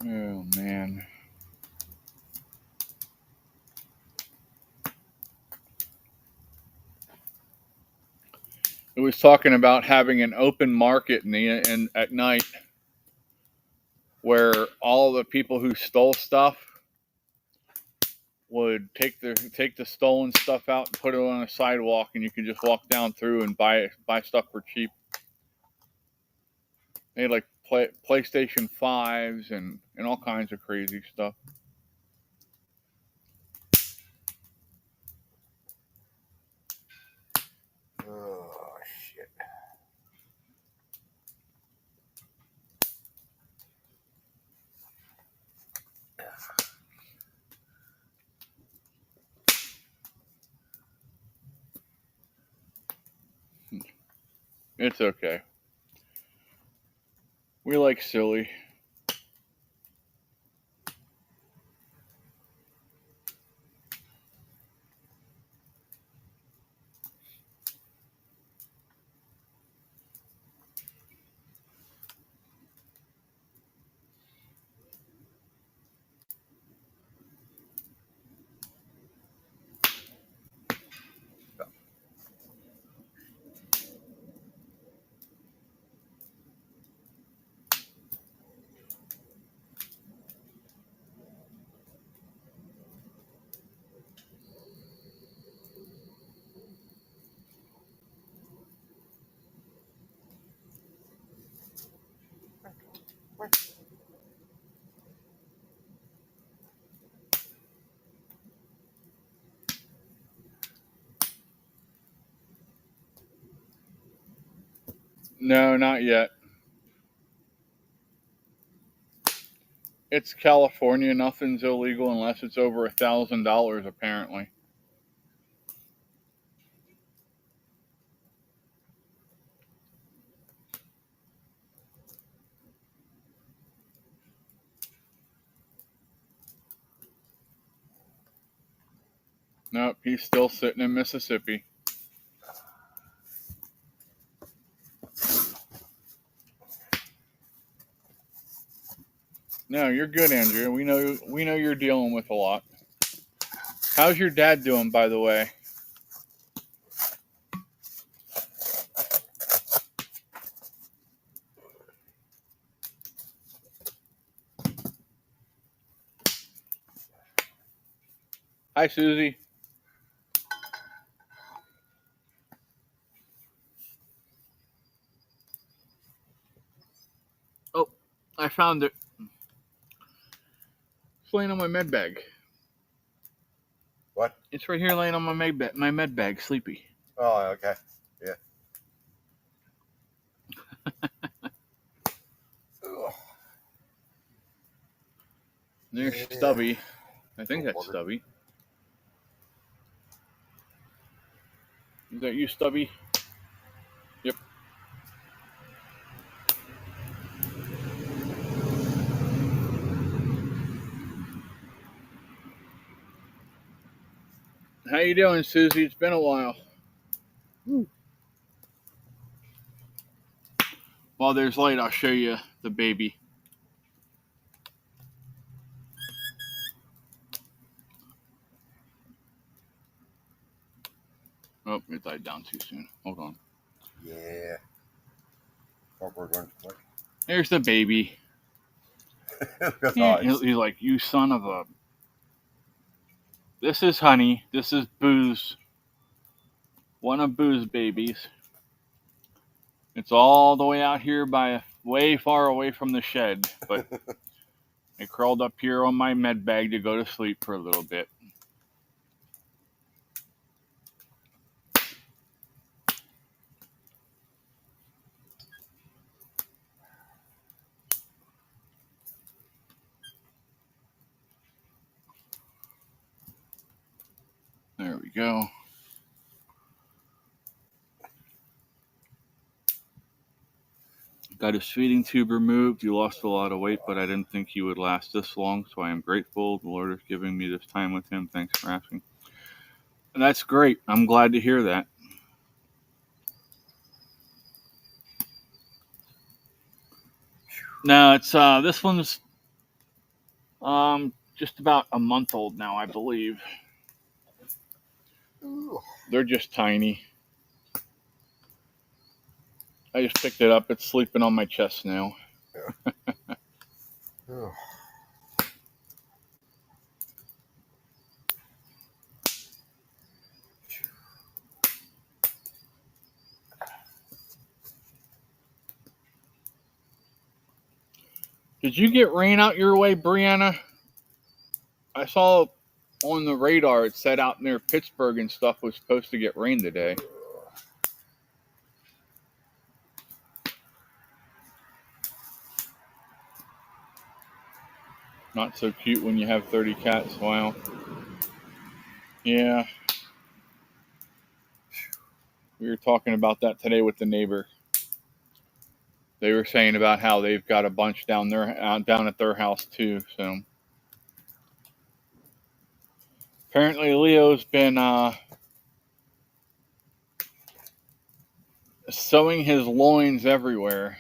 Oh, man. It was talking about having an open market at night where all the people who stole stuff would take the stolen stuff out and put it on a sidewalk, and you could just walk down through and buy stuff for cheap. They had like PlayStation 5s and all kinds of crazy stuff. Oh, shit. It's okay. We like silly. No, not yet. It's California. Nothing's illegal unless it's over $1,000, apparently. Nope, he's still sitting in Mississippi. No, you're good, Andrea. We know you're dealing with a lot. How's your dad doing, by the way? Hi, Susie. Oh, I found it. It's laying on my med bag. What? It's right here laying on my med bag, sleepy. Oh, okay. Yeah. There's Yeah. Stubby. I think that's Stubby. Is that you, Stubby? Yep. How you doing, Susie? It's been a while. While there's light, I'll show you the baby. Oh, it died down too soon. Hold on. Yeah. Cardboard runs quick. There's the baby. Good Yeah, eyes. he's like, you son of a... This is Honey. This is Booze. One of Boo's babies. It's all the way out here way far away from the shed, but I crawled up here on my med bag to go to sleep for a little bit. There we go. Got his feeding tube removed. You lost a lot of weight, but I didn't think you would last this long, so I am grateful. The Lord is giving me this time with him. Thanks for asking. And that's great. I'm glad to hear that. No, it's this one's just about a month old now, I believe. Ooh. They're just tiny. I just picked it up. It's sleeping on my chest now. Oh. Did you get rain out your way, Brianna? I saw on the radar it said out near Pittsburgh and stuff was supposed to get rain today. Not so cute when you have 30 cats. Wow. Yeah. We were talking about that today with the neighbor. They were saying about how they've got a bunch down at their house too. So apparently Leo's been sowing his loins everywhere.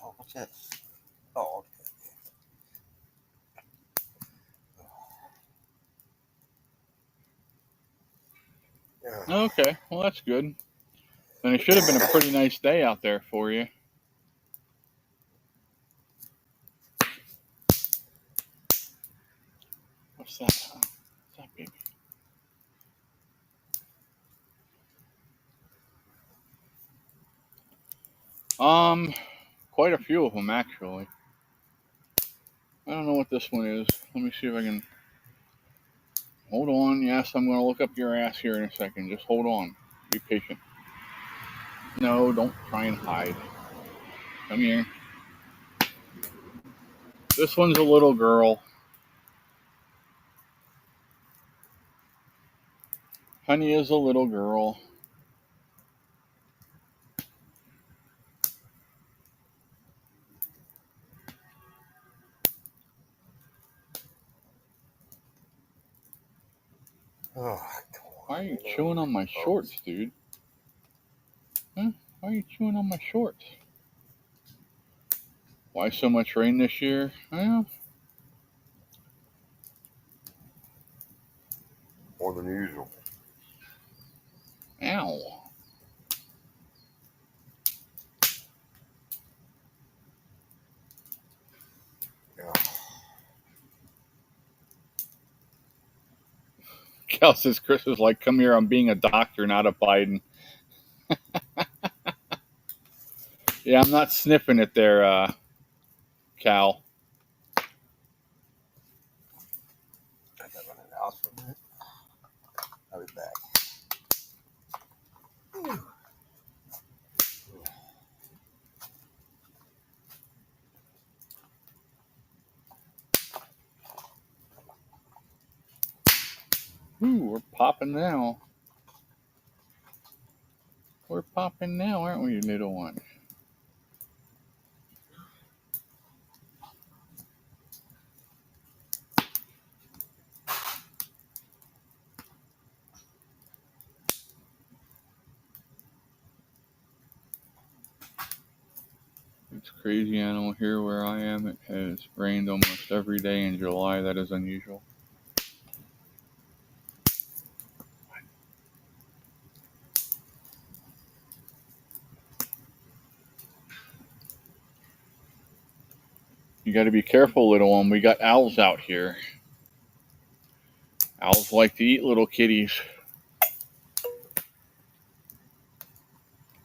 Oh, what's this? Oh, okay. Okay, well that's good. And it should have been a pretty nice day out there for you. What's that? What's that, baby? Quite a few of them actually. I don't know what this one is. Let me see if I can. Hold on. Yes, I'm going to look up your ass here in a second. Just hold on. Be patient. No, don't try and hide. Come here. This one's a little girl. Honey is a little girl. Oh, Why are you chewing on my shorts, dude? Huh? Why are you chewing on my shorts? Why so much rain this year? Well, more than usual. ow. Yeah. Cal says Chris is like, come here, I'm being a doctor, not a Biden. Yeah, I'm not sniffing it there, Cal. I gotta run in the house for a minute. I'll be back. Ooh, we're popping now. We're popping now, aren't we, you little one? It's crazy animal here where I am. It has rained almost every day in July. That is unusual. You got to be careful, little one. We got owls out here. Owls like to eat little kitties.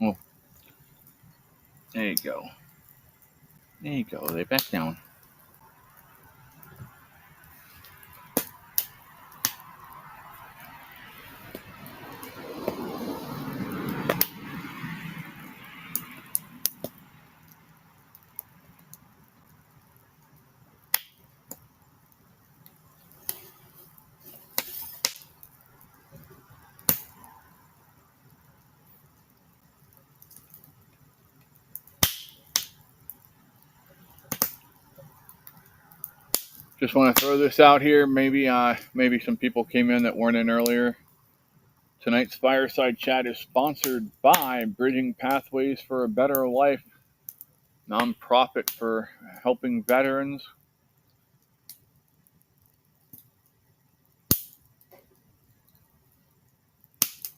Oh, there you go. There you go. Lay back down. Just want to throw this out here. Maybe some people came in that weren't in earlier. Tonight's Fireside Chat is sponsored by Bridging Pathways for a Better Life, nonprofit for helping veterans.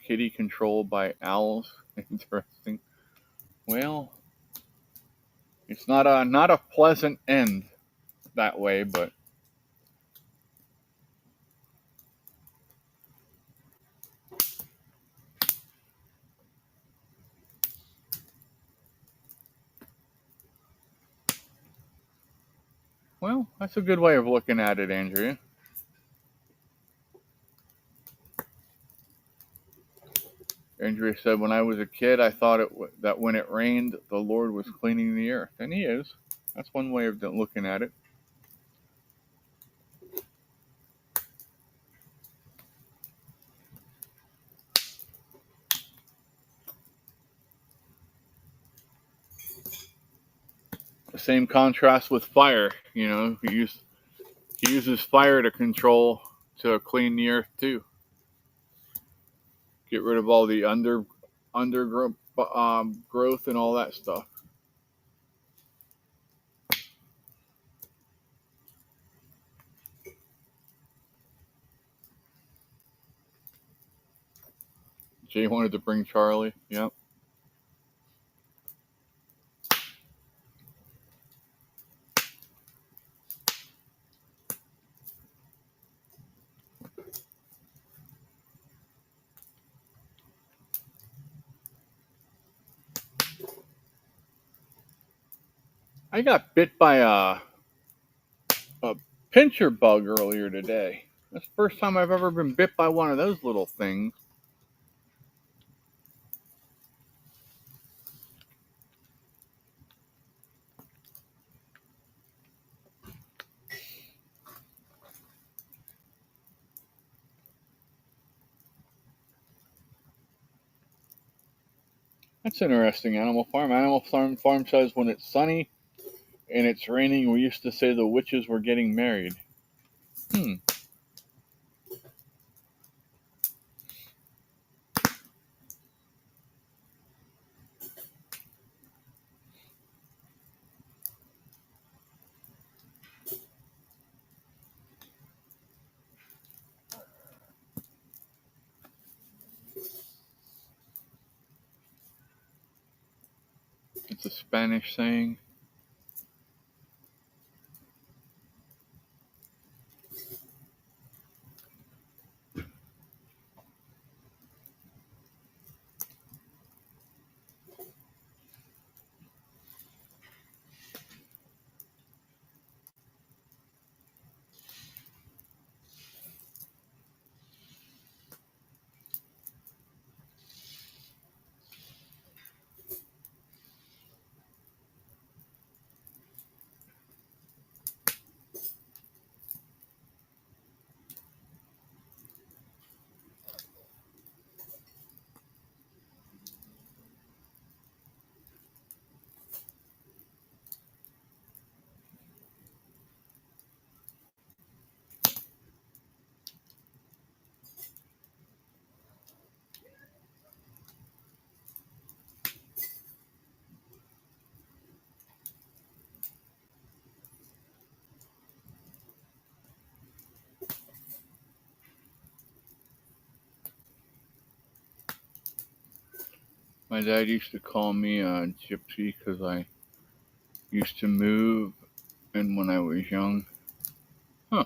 Kitty controlled by owls. Interesting. Well, it's not a pleasant end that way, but well, that's a good way of looking at it, Andrea. Andrea said, when I was a kid, I thought that when it rained, the Lord was cleaning the earth. And he is. That's one way of looking at it. The same contrast with fire. You know, he uses fire to clean the earth too. Get rid of all the undergrowth growth and all that stuff. Jay wanted to bring Charlie. Yep. I got bit by a pincher bug earlier today. That's the first time I've ever been bit by one of those little things. That's interesting. Animal Farm. Farm says when it's sunny and it's raining, we used to say the witches were getting married. Hmm. It's a Spanish saying. My dad used to call me a gypsy because I used to move and when I was young. Huh.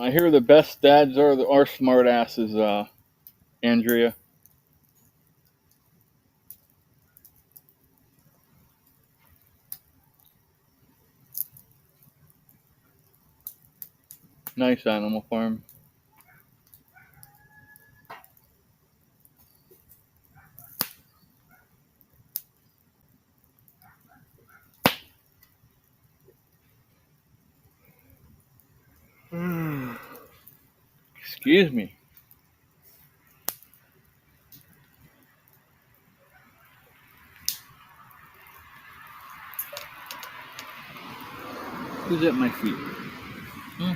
I hear the best dads are smart asses, Andrea. Nice Animal Farm. Excuse me. Who's at my feet? Hmm?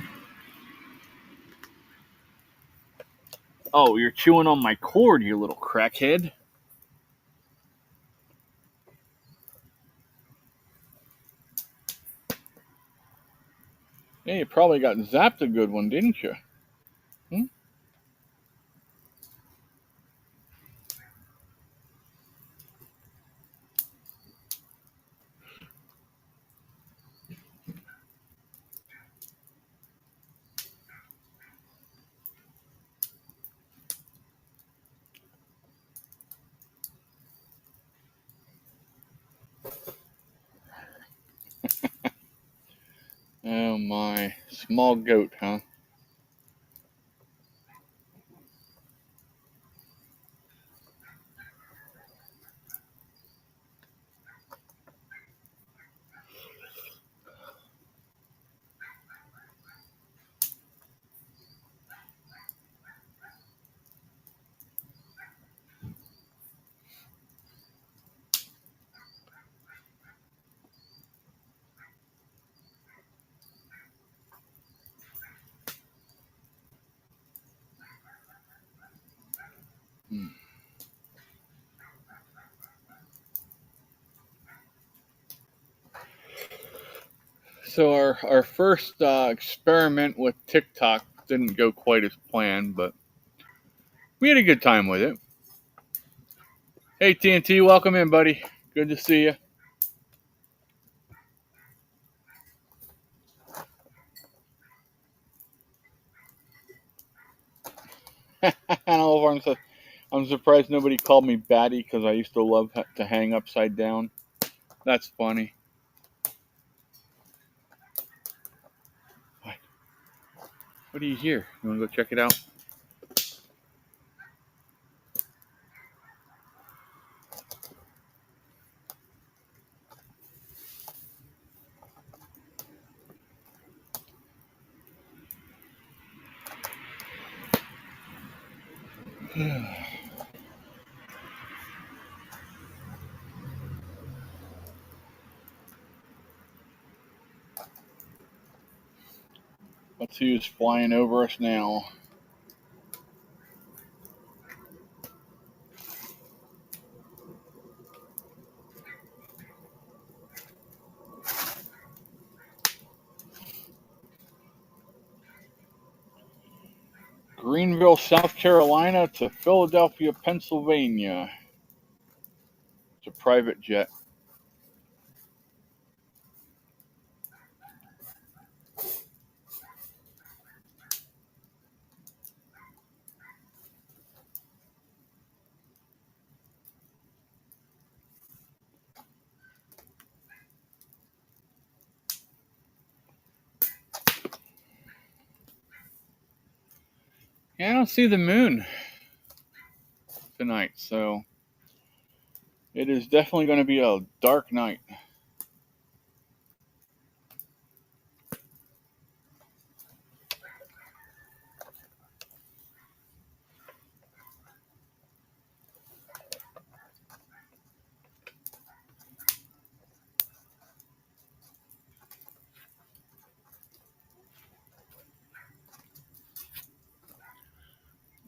Oh, you're chewing on my cord, you little crackhead. Yeah, you probably got zapped a good one, didn't you? Hmm? Oh my. Small goat, huh? So our first experiment with TikTok didn't go quite as planned, but we had a good time with it. Hey TNT, welcome in, buddy. Good to see you. I'm surprised nobody called me Batty because I used to love to hang upside down. That's funny. What do you hear? You want to go check it out? Let's see who's flying over us now. Greenville, South Carolina to Philadelphia, Pennsylvania. It's a private jet. Yeah, I don't see the moon tonight, so it is definitely going to be a dark night.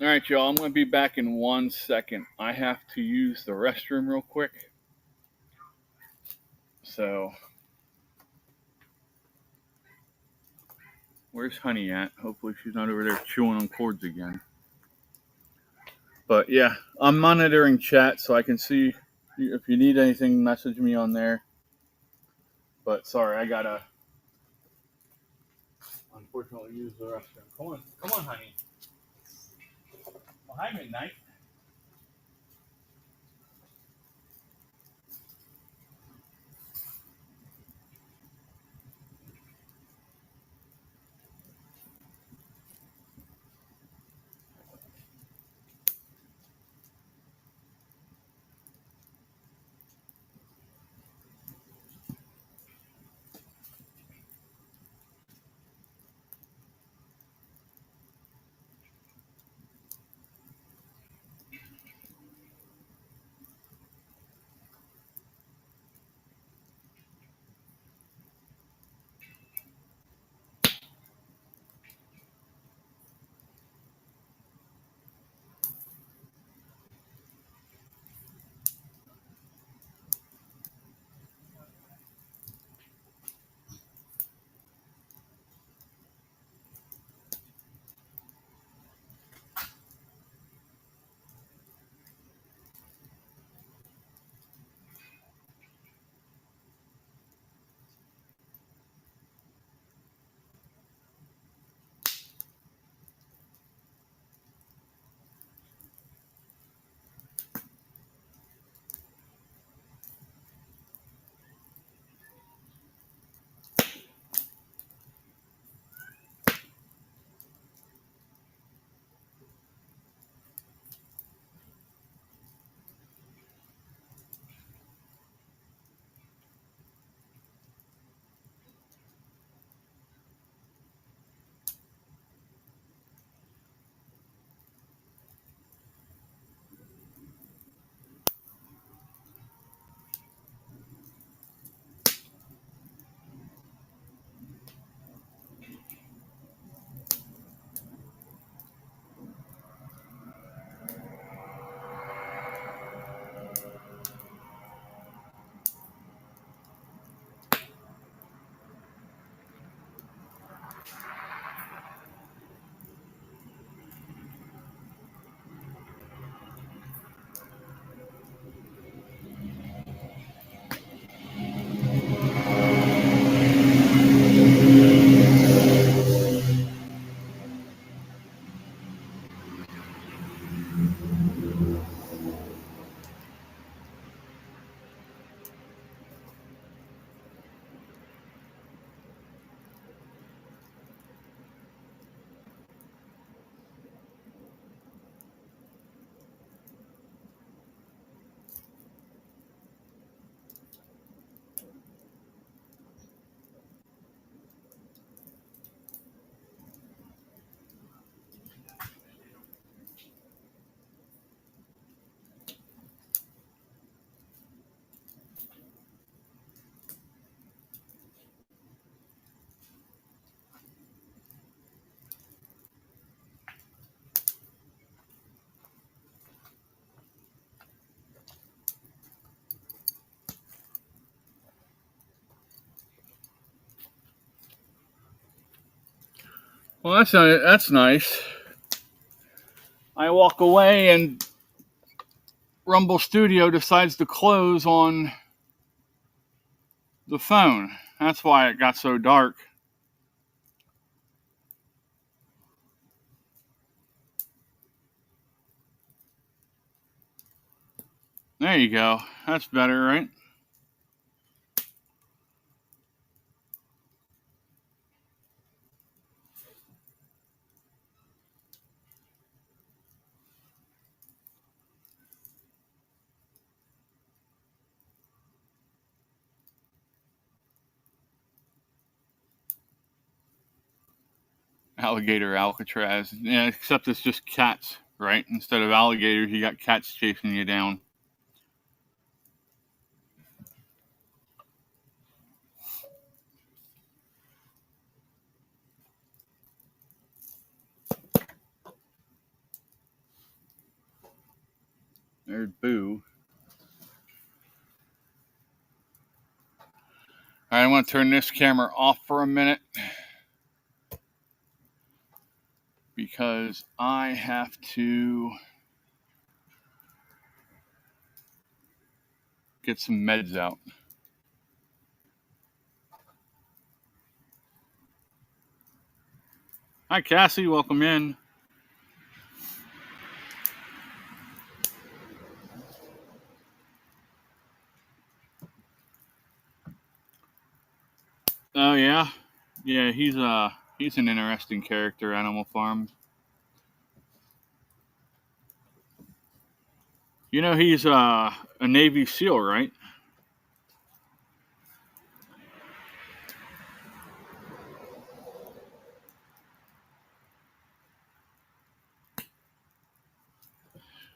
All right, y'all, I'm going to be back in 1 second. I have to use the restroom real quick. So, where's Honey at? Hopefully she's not over there chewing on cords again. But yeah, I'm monitoring chat so I can see if you need anything, message me on there. But sorry, I gotta unfortunately use the restroom. Come on, Honey. Well, hi, Midnight. Well, that's nice. I walk away and Rumble Studio decides to close on the phone. That's why it got so dark. There you go. That's better, right? Alligator Alcatraz. Yeah, except it's just cats, right? Instead of alligators, you got cats chasing you down. There's Boo. All right, I want to turn this camera off for a minute because I have to get some meds out. Hi, Cassie. Welcome in. Oh yeah, yeah. He's an interesting character. Animal Farm. You know he's a Navy SEAL, right?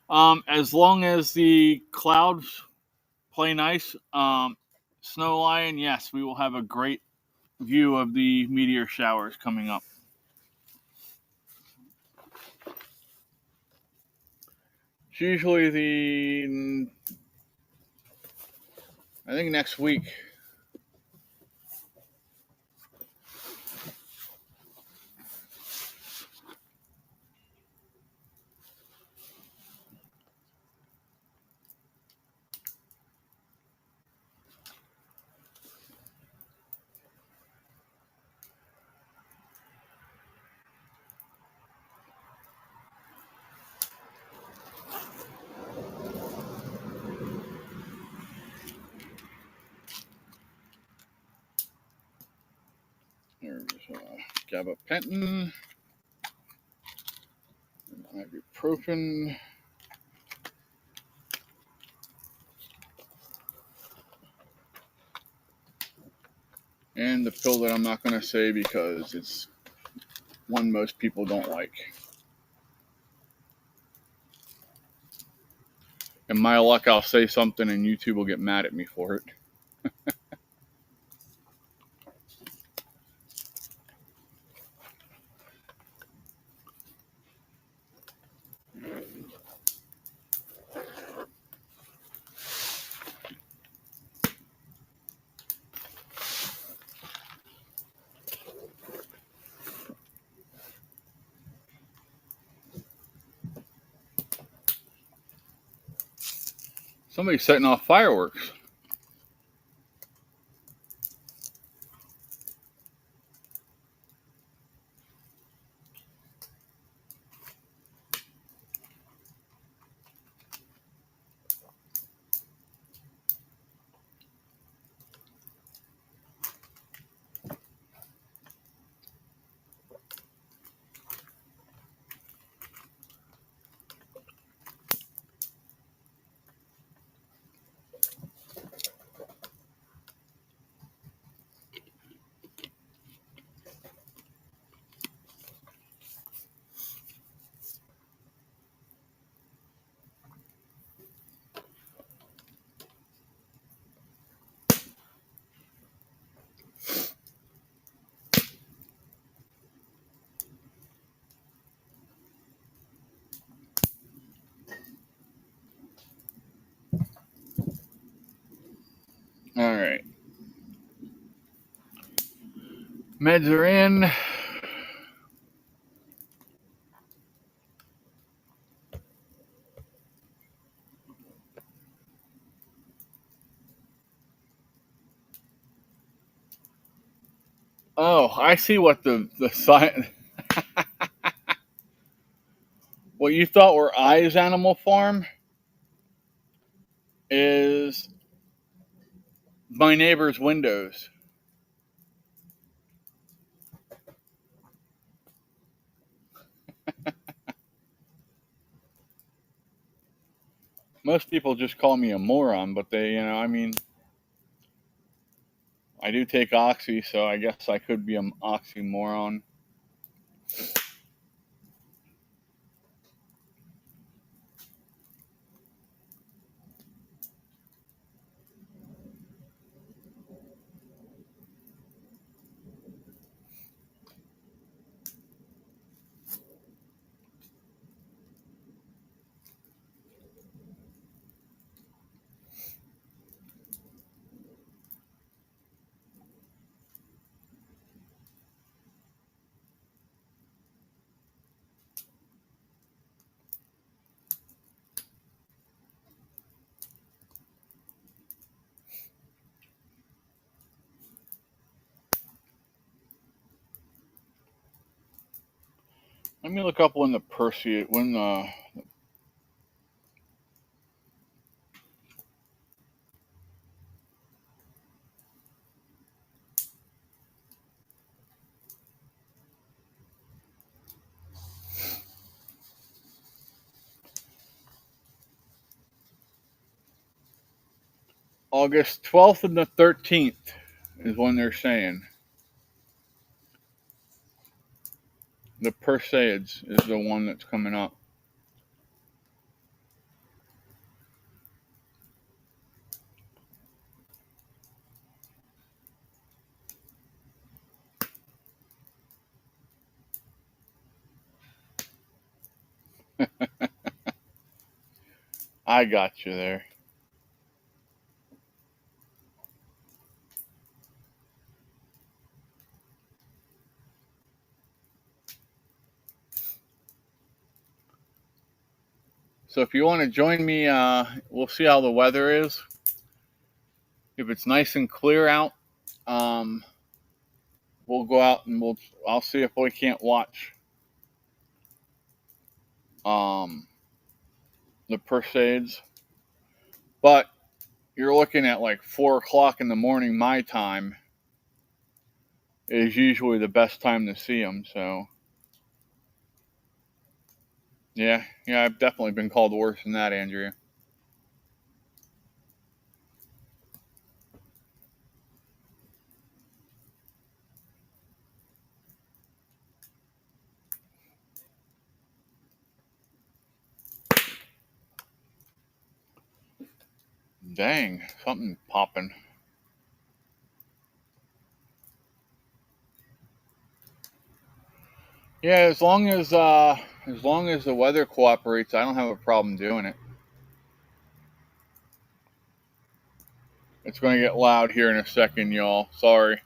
As long as the clouds play nice, Snow Lion, yes, we will have a great view of the meteor showers coming up. It's usually I think next week. There's gabapentin, ibuprofen, and the pill that I'm not going to say because it's one most people don't like. And my luck, I'll say something and YouTube will get mad at me for it. Somebody's setting off fireworks. All right. Meds are in. Oh, I see what the sign. What you thought were eyes Animal Farm is my neighbor's windows. Most people just call me a moron, but I mean, I do take oxy, so I guess I could be an oxymoron. Let me look up when the Perseid, when the August 12th and the 13th is when they're saying. The Perseids is the one that's coming up. I got you there. So if you want to join me, we'll see how the weather is. If it's nice and clear out, um, we'll go out and I'll see if we can't watch um, the Perseids. But you're looking at like 4 o'clock in the morning, my time is usually the best time to see them. So yeah, I've definitely been called worse than that, Andrea. Dang, something popping. Yeah, as long as the weather cooperates, I don't have a problem doing it. It's going to get loud here in a second, y'all. Sorry.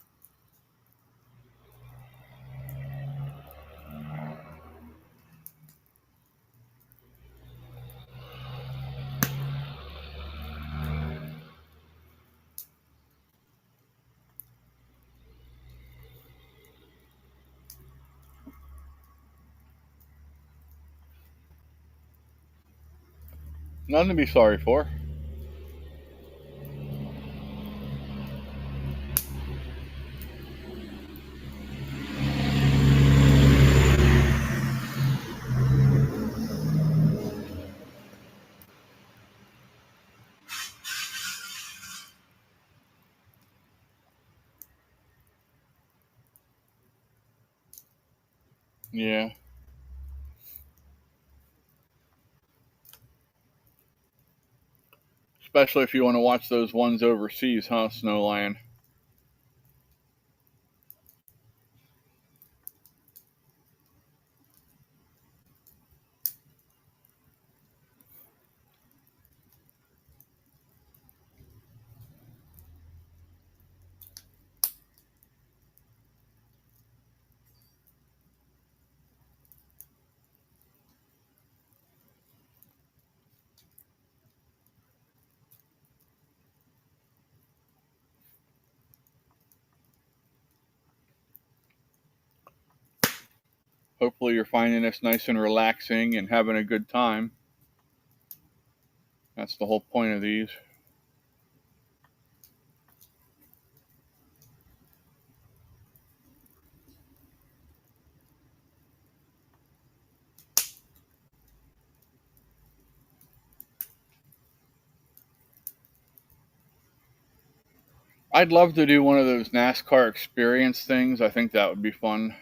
Nothing to be sorry for. Yeah. Especially if you want to watch those ones overseas, huh, Snowlion? Hopefully you're finding this nice and relaxing and having a good time. That's the whole point of these. I'd love to do one of those NASCAR experience things. I think that would be fun.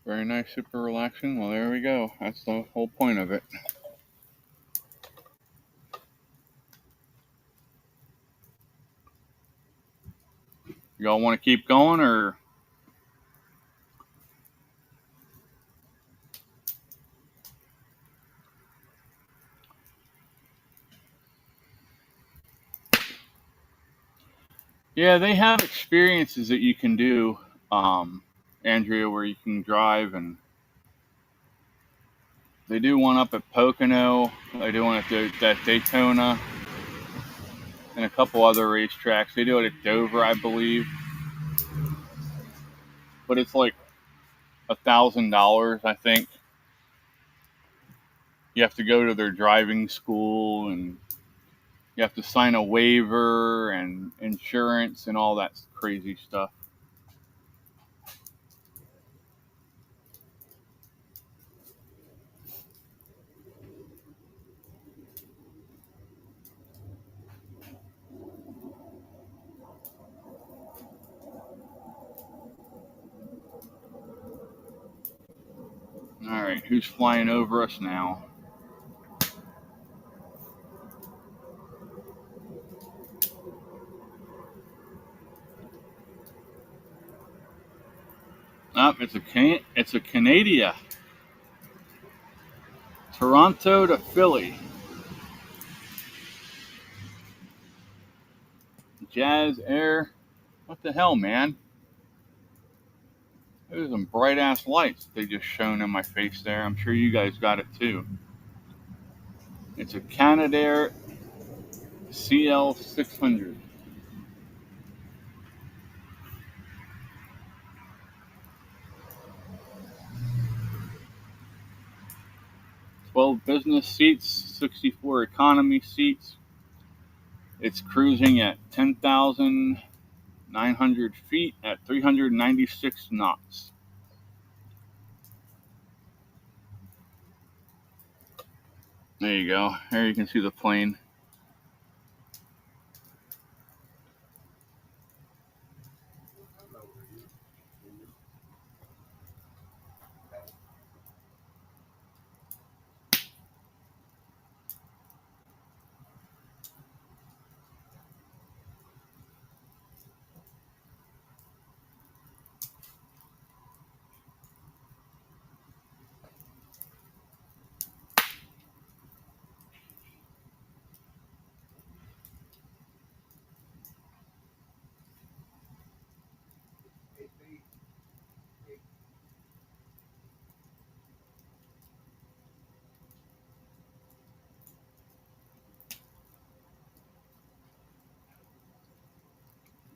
Very nice, super relaxing. Well, there we go. That's the whole point of it. Y'all want to keep going, or? Yeah, they have experiences that you can do, Andrea, where you can drive, and they do one up at Pocono. They do one at Daytona, and a couple other racetracks. They do it at Dover, I believe. But it's like $1,000, I think. You have to go to their driving school, and you have to sign a waiver and insurance and all that crazy stuff. All right, who's flying over us now? It's a Canada. Toronto to Philly. Jazz Air. What the hell, man? There's some bright ass lights they just shone in my face there. I'm sure you guys got it too. It's a Canadair CL600. 12 business seats, 64 economy seats. It's cruising at 10,900 feet at 396 knots. There you go. There you can see the plane.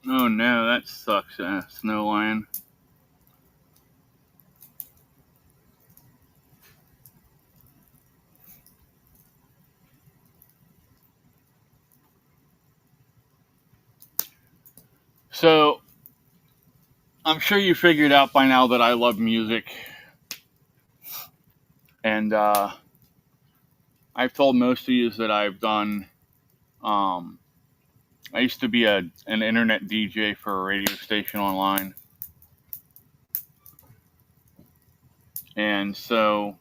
Oh no, that sucks, Snow Lion. So, I'm sure you figured out by now that I love music. And I've told most of you that I've done. I used to be an internet DJ for a radio station online. And so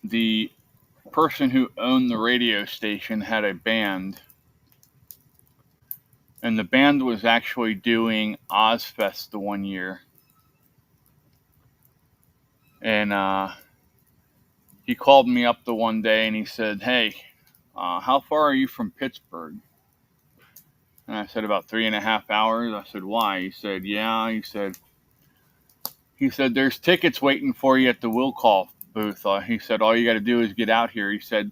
the person who owned the radio station had a band. And the band was actually doing Ozfest the one year. And he called me up the one day and he said, "Hey, how far are you from Pittsburgh? And I said, about 3.5 hours. I said, why? He said, yeah. He said, there's tickets waiting for you at the will call booth. He said, all you got to do is get out here. He said,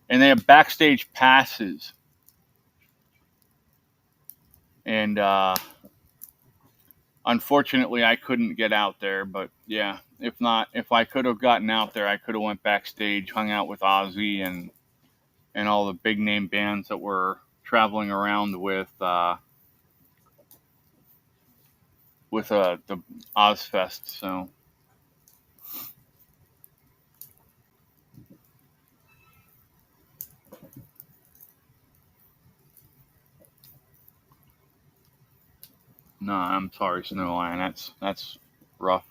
and they have backstage passes. And unfortunately, I couldn't get out there. But yeah, if I could have gotten out there, I could have went backstage, hung out with Ozzy and all the big name bands that were traveling around with the Ozfest. So no, I'm sorry, Snowline. That's rough.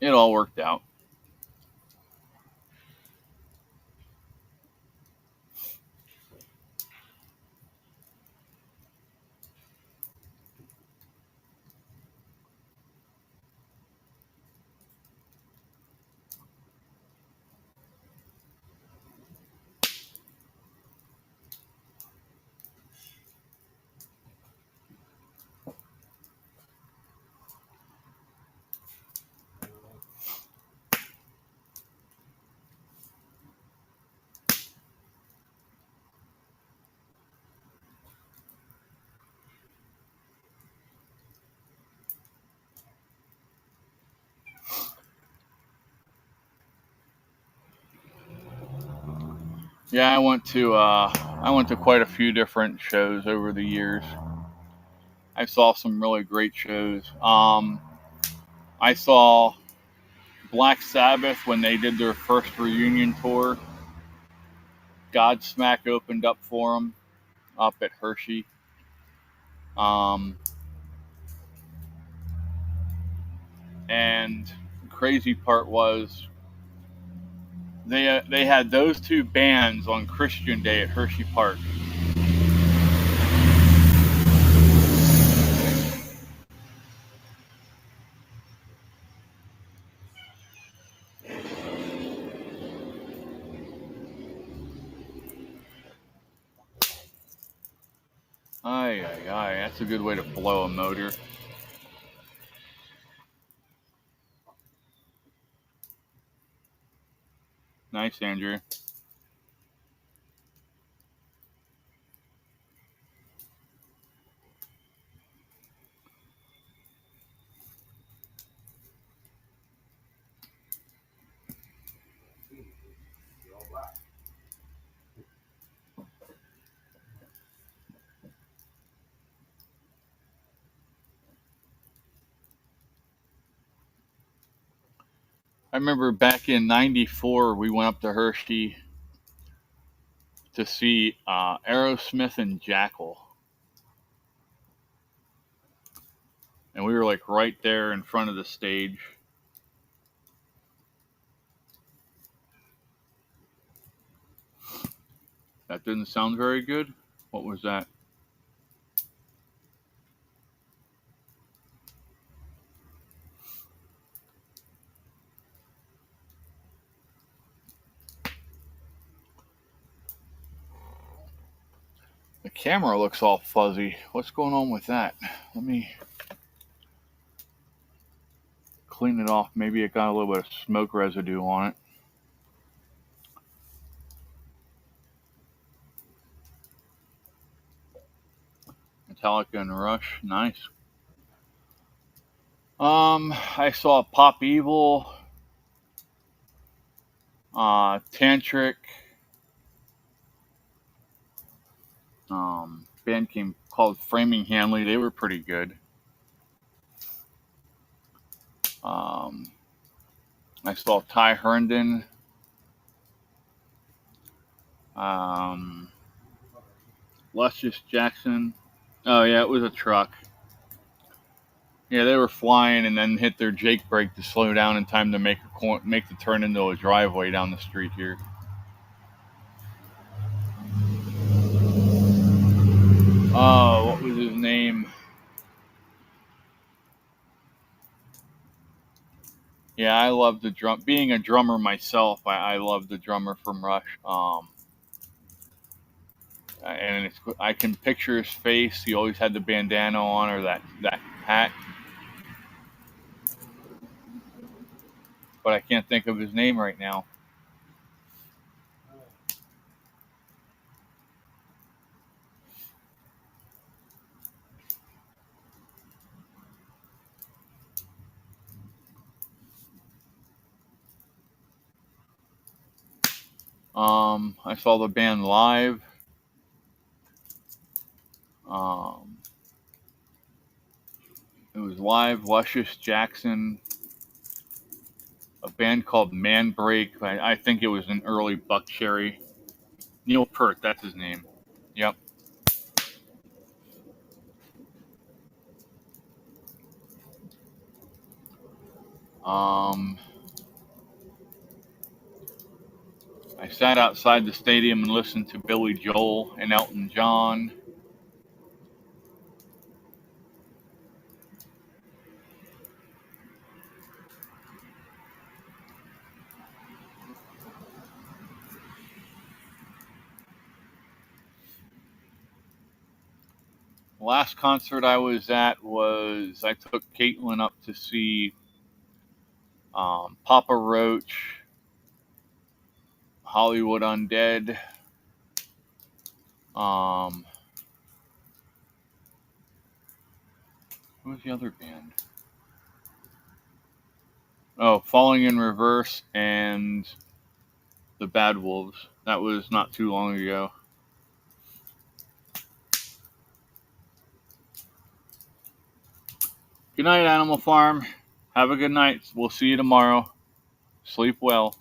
It all worked out. Yeah, I went to quite a few different shows over the years. I saw some really great shows. I saw Black Sabbath when they did their first reunion tour. Godsmack opened up for them up at Hershey. Um, and the crazy part was they had those two bands on Christian Day at Hershey Park. Ay, ay, ay. That's a good way to blow a motor. Nice, Andrew. I remember back in '94, we went up to Hershey to see Aerosmith and Jackal. And we were like right there in front of the stage. That didn't sound very good. What was that? The camera looks all fuzzy. What's going on with that? Let me clean it off. Maybe it got a little bit of smoke residue on it. Metallica and Rush. Nice. I saw Pop Evil, Tantric, band came called Framing Hanley. They were pretty good. I saw Ty Herndon. Luscious Jackson. Oh yeah, it was a truck. Yeah, they were flying and then hit their Jake brake to slow down in time to make the turn into a driveway down the street here. Oh, what was his name? Yeah, I love the drum. Being a drummer myself, I love the drummer from Rush. And I can picture his face. He always had the bandana on or that hat, but I can't think of his name right now. I saw the band live. Um, it was live. Luscious Jackson, a band called Manbreak. I think it was an early Buck Cherry. Neil Peart, that's his name. Yep. Um, I sat outside the stadium and listened to Billy Joel and Elton John. The last concert I was at was I took Caitlin up to see Papa Roach, Hollywood Undead. Um, who was the other band? Oh, Falling in Reverse and the Bad Wolves. That was not too long ago. Good night, Animal Farm. Have a good night. We'll see you tomorrow. Sleep well.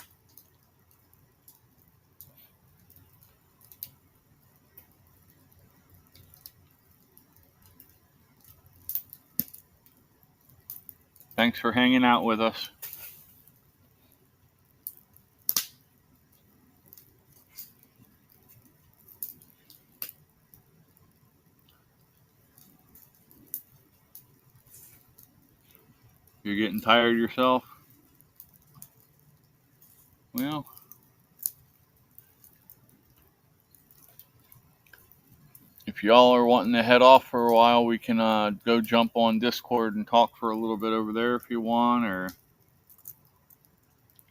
Thanks for hanging out with us. You're getting tired yourself? Well, if y'all are wanting to head off for a while, we can go jump on Discord and talk for a little bit over there if you want, or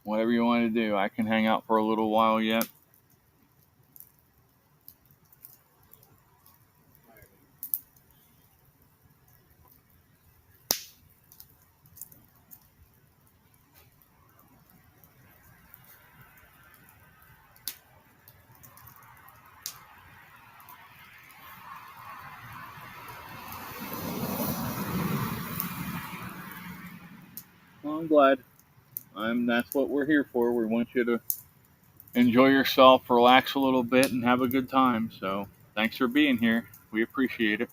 whatever you want to do. I can hang out for a little while yet. Well, I'm glad. That's what we're here for. We want you to enjoy yourself, relax a little bit, and have a good time. So, thanks for being here. We appreciate it.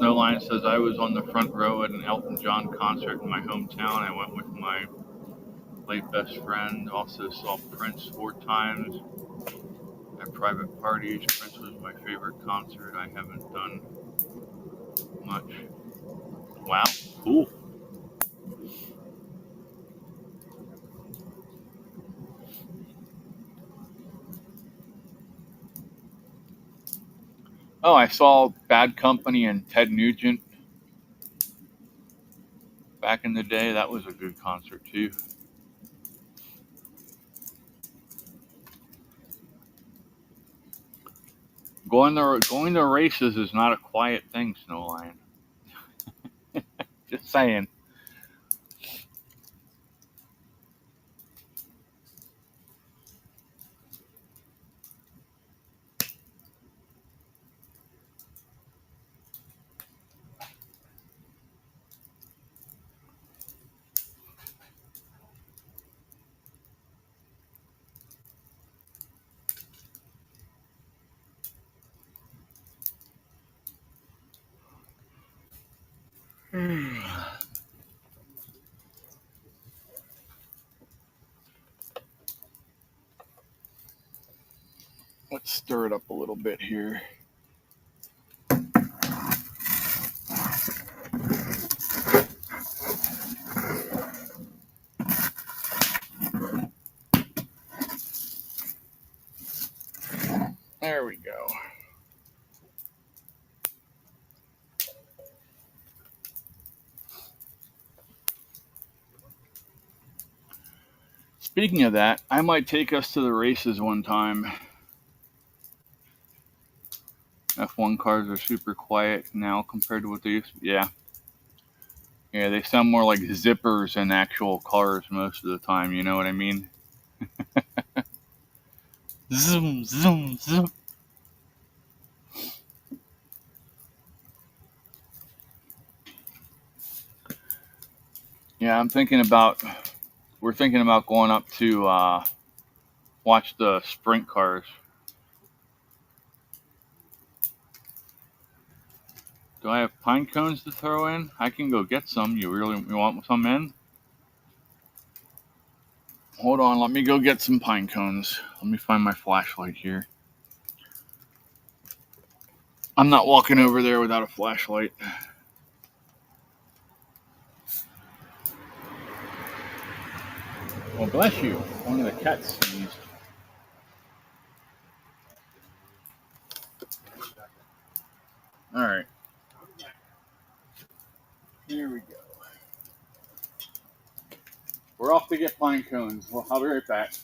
Snowline says I was on the front row at an Elton John concert in my hometown. I went with my late best friend. Also saw Prince 4 times at private parties. Prince was my favorite concert. I haven't done much. Wow, cool. Oh, I saw Bad Company and Ted Nugent back in the day. That was a good concert too. Going to races is not a quiet thing, Snowline. Just saying. Let's stir it up a little bit here. There we go. Speaking of that, I might take us to the races one time. F1 cars are super quiet now compared to what they used to be. Yeah. Yeah, they sound more like zippers than actual cars most of the time, you know what I mean? Zoom, zoom, zoom. Yeah, we're thinking about going up to watch the sprint cars. Do I have pine cones to throw in? I can go get some. You want some in? Hold on, let me go get some pine cones. Let me find my flashlight here. I'm not walking over there without a flashlight. Well, bless you. One of the cats sneezed. All right. Here we go. We're off to get pine cones. Well, I'll be right back.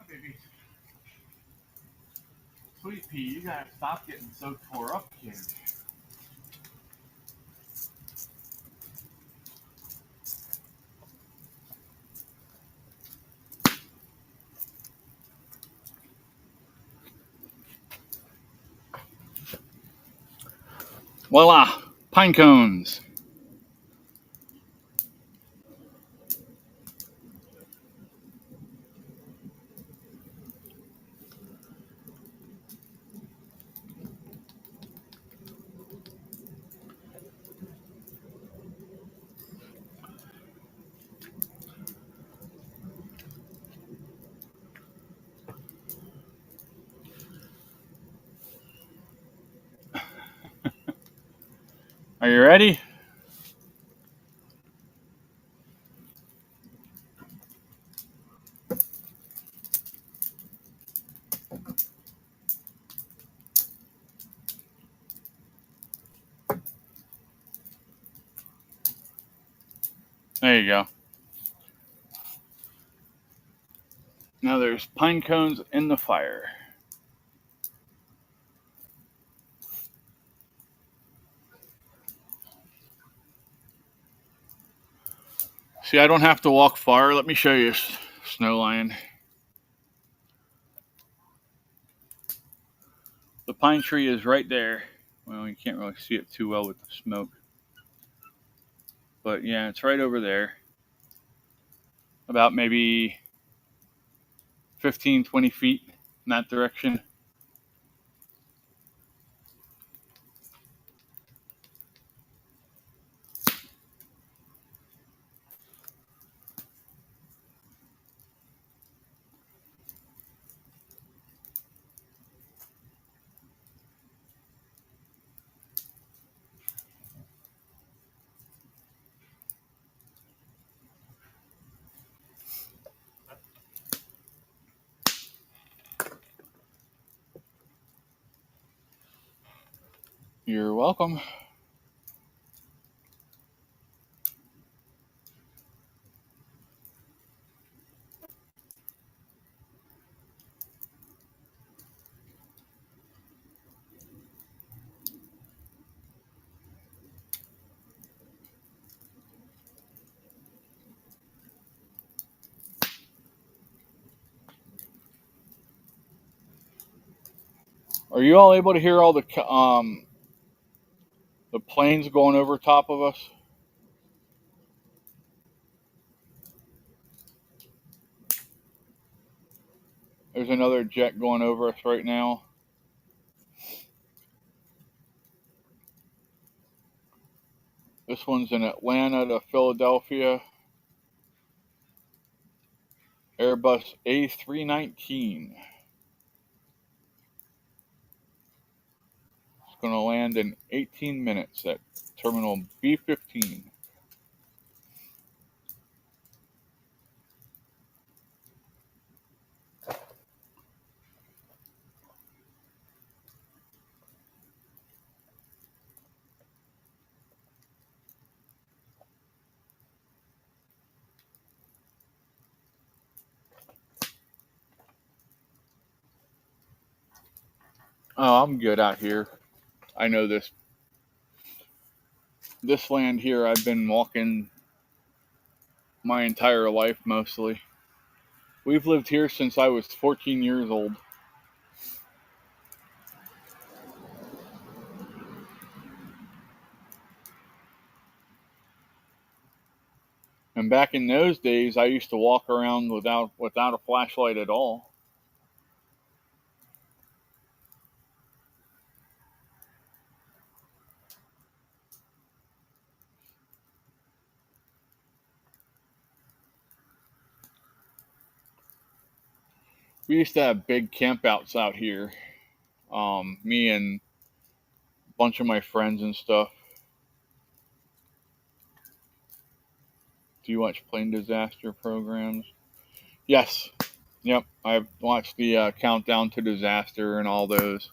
Baby. Sweet pea, you gotta stop getting so tore up, kid. Voila! Pine cones. Are you ready? There you go. Now there's pine cones in the fire. See, I don't have to walk far. Let me show you, Snow Lion. The pine tree is right there. Well, you can't really see it too well with the smoke. But yeah, it's right over there. About maybe 15, 20 feet in that direction. You're welcome. Are you all able to hear all the planes going over top of us? There's another jet going over us right now. This one's in Atlanta to Philadelphia. Airbus A319. It's going to land in 18 minutes at Terminal B15. Oh, I'm good out here. I know this land here. I've been walking my entire life mostly. We've lived here since I was 14 years old. And back in those days, I used to walk around without a flashlight at all. We used to have big campouts out here. Me and a bunch of my friends and stuff. Do you watch plane disaster programs? Yes. Yep. I've watched the Countdown to Disaster and all those.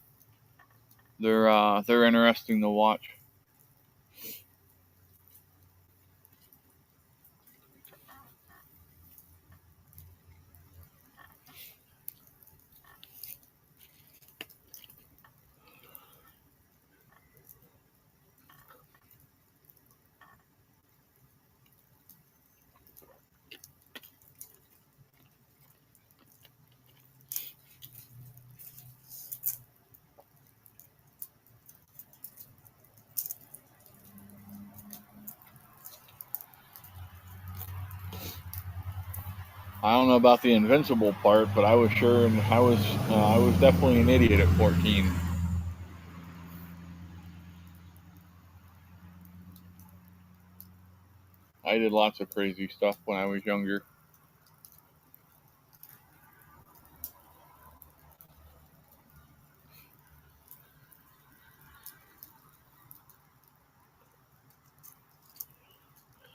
They're interesting to watch. I don't know about the invincible part, but I was sure, and I was definitely an idiot at 14. I did lots of crazy stuff when I was younger.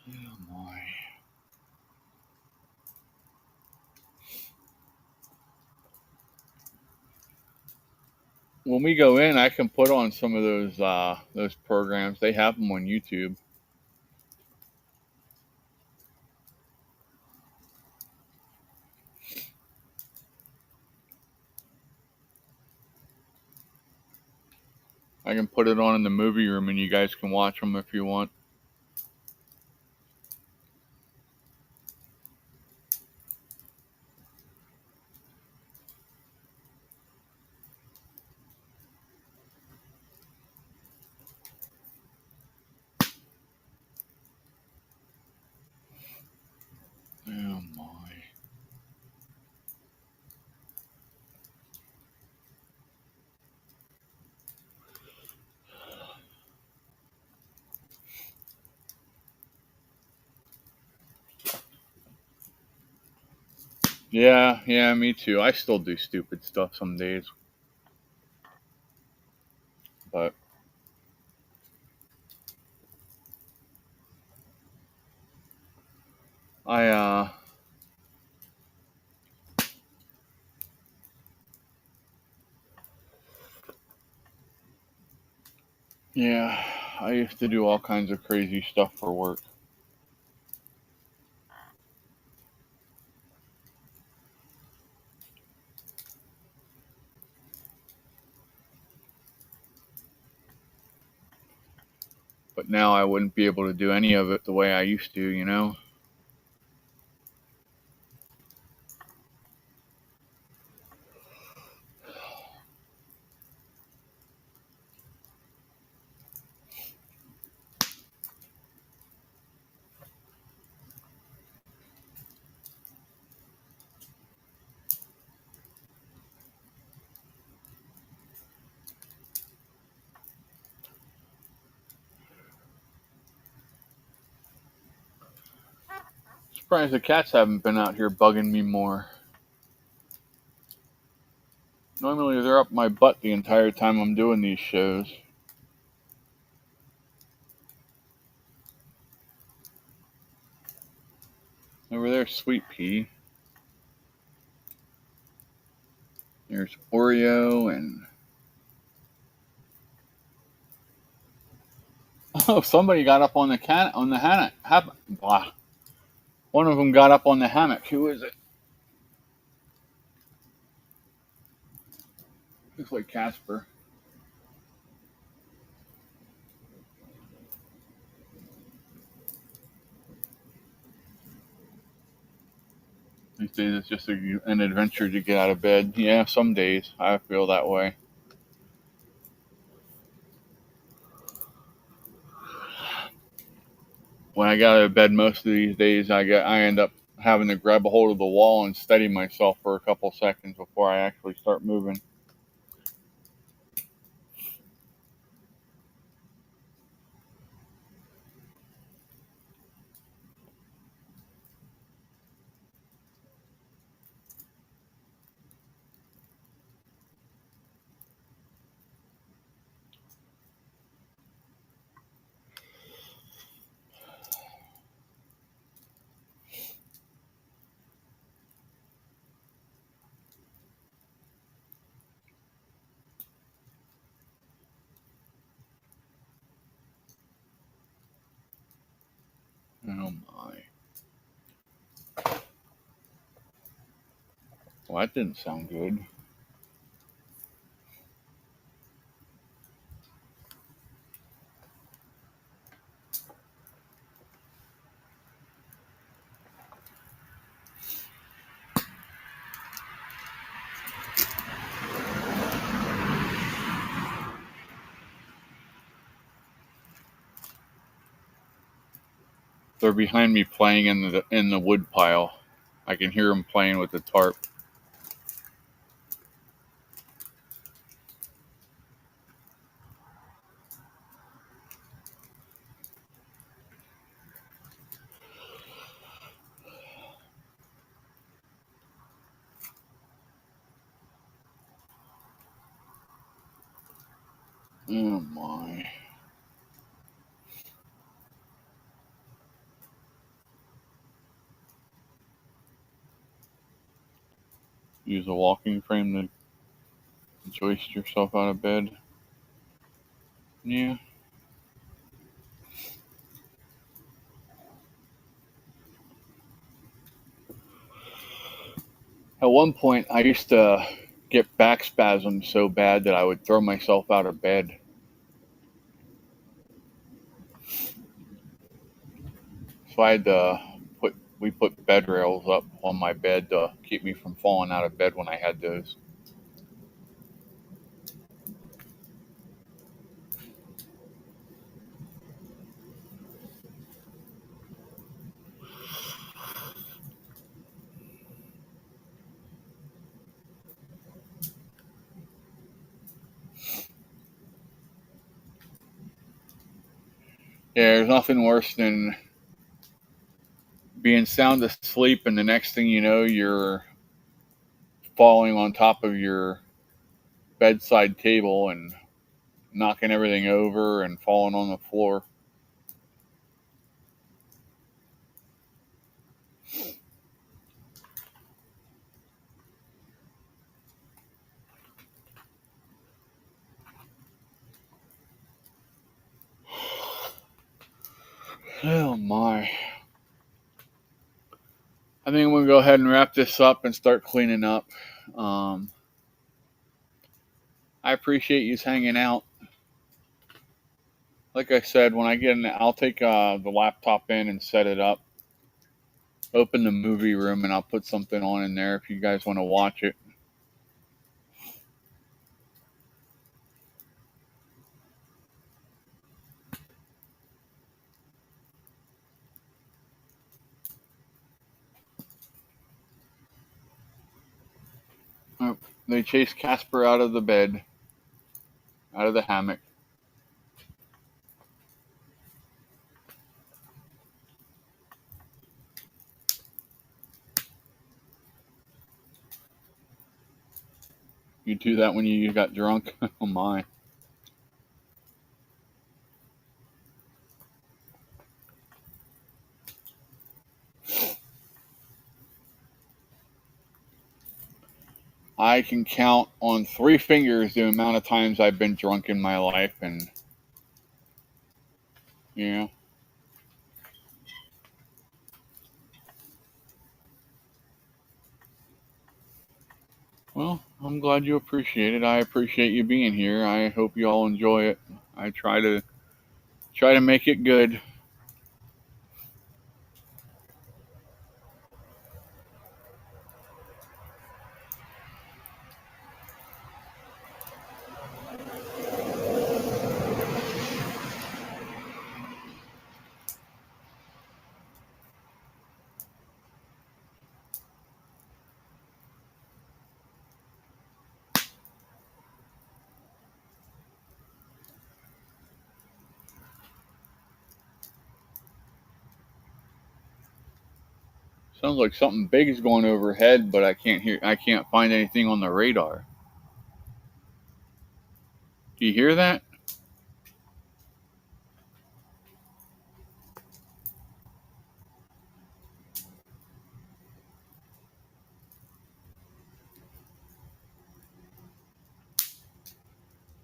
Oh my. When we go in, I can put on some of those programs. They have them on YouTube. I can put it on in the movie room, and you guys can watch them if you want. Oh my. Yeah, me too. I still do stupid stuff some days, but I yeah, I used to do all kinds of crazy stuff for work. But now I wouldn't be able to do any of it the way I used to, you know? Surprised the cats haven't been out here bugging me more. Normally they're up my butt the entire time I'm doing these shows. Over there, Sweet Pea. There's Oreo and... Oh, somebody got up on the hammock. Blah. One of them got up on the hammock. Who is it? Looks like Casper. These days it's just an adventure to get out of bed. Yeah, some days I feel that way. When I get out of bed most of these days, I end up having to grab a hold of the wall and steady myself for a couple seconds before I actually start moving. Oh my. Well, that didn't sound good. They're behind me playing in the wood pile. I can hear them playing with the tarp. Oh my. Use a walking frame to joist yourself out of bed. Yeah. At one point, I used to get back spasms so bad that I would throw myself out of bed. So we put bed rails up on my bed to keep me from falling out of bed when I had those. Yeah, there's nothing worse than being sound asleep and the next thing you know, you're falling on top of your bedside table and knocking everything over and falling on the floor. Oh my. I think I'm going to go ahead and wrap this up and start cleaning up. I appreciate you hanging out. Like I said, when I get in, I'll take the laptop in and set it up. Open the movie room and I'll put something on in there if you guys want to watch it. Oh, they chased Casper out of the bed, out of the hammock. You do that when you got drunk? Oh my. I can count on 3 fingers the amount of times I've been drunk in my life, and yeah. Well, I'm glad you appreciate it. I appreciate you being here. I hope you all enjoy it. I try to make it good. Sounds like something big is going overhead, but I can't find anything on the radar. Do you hear that?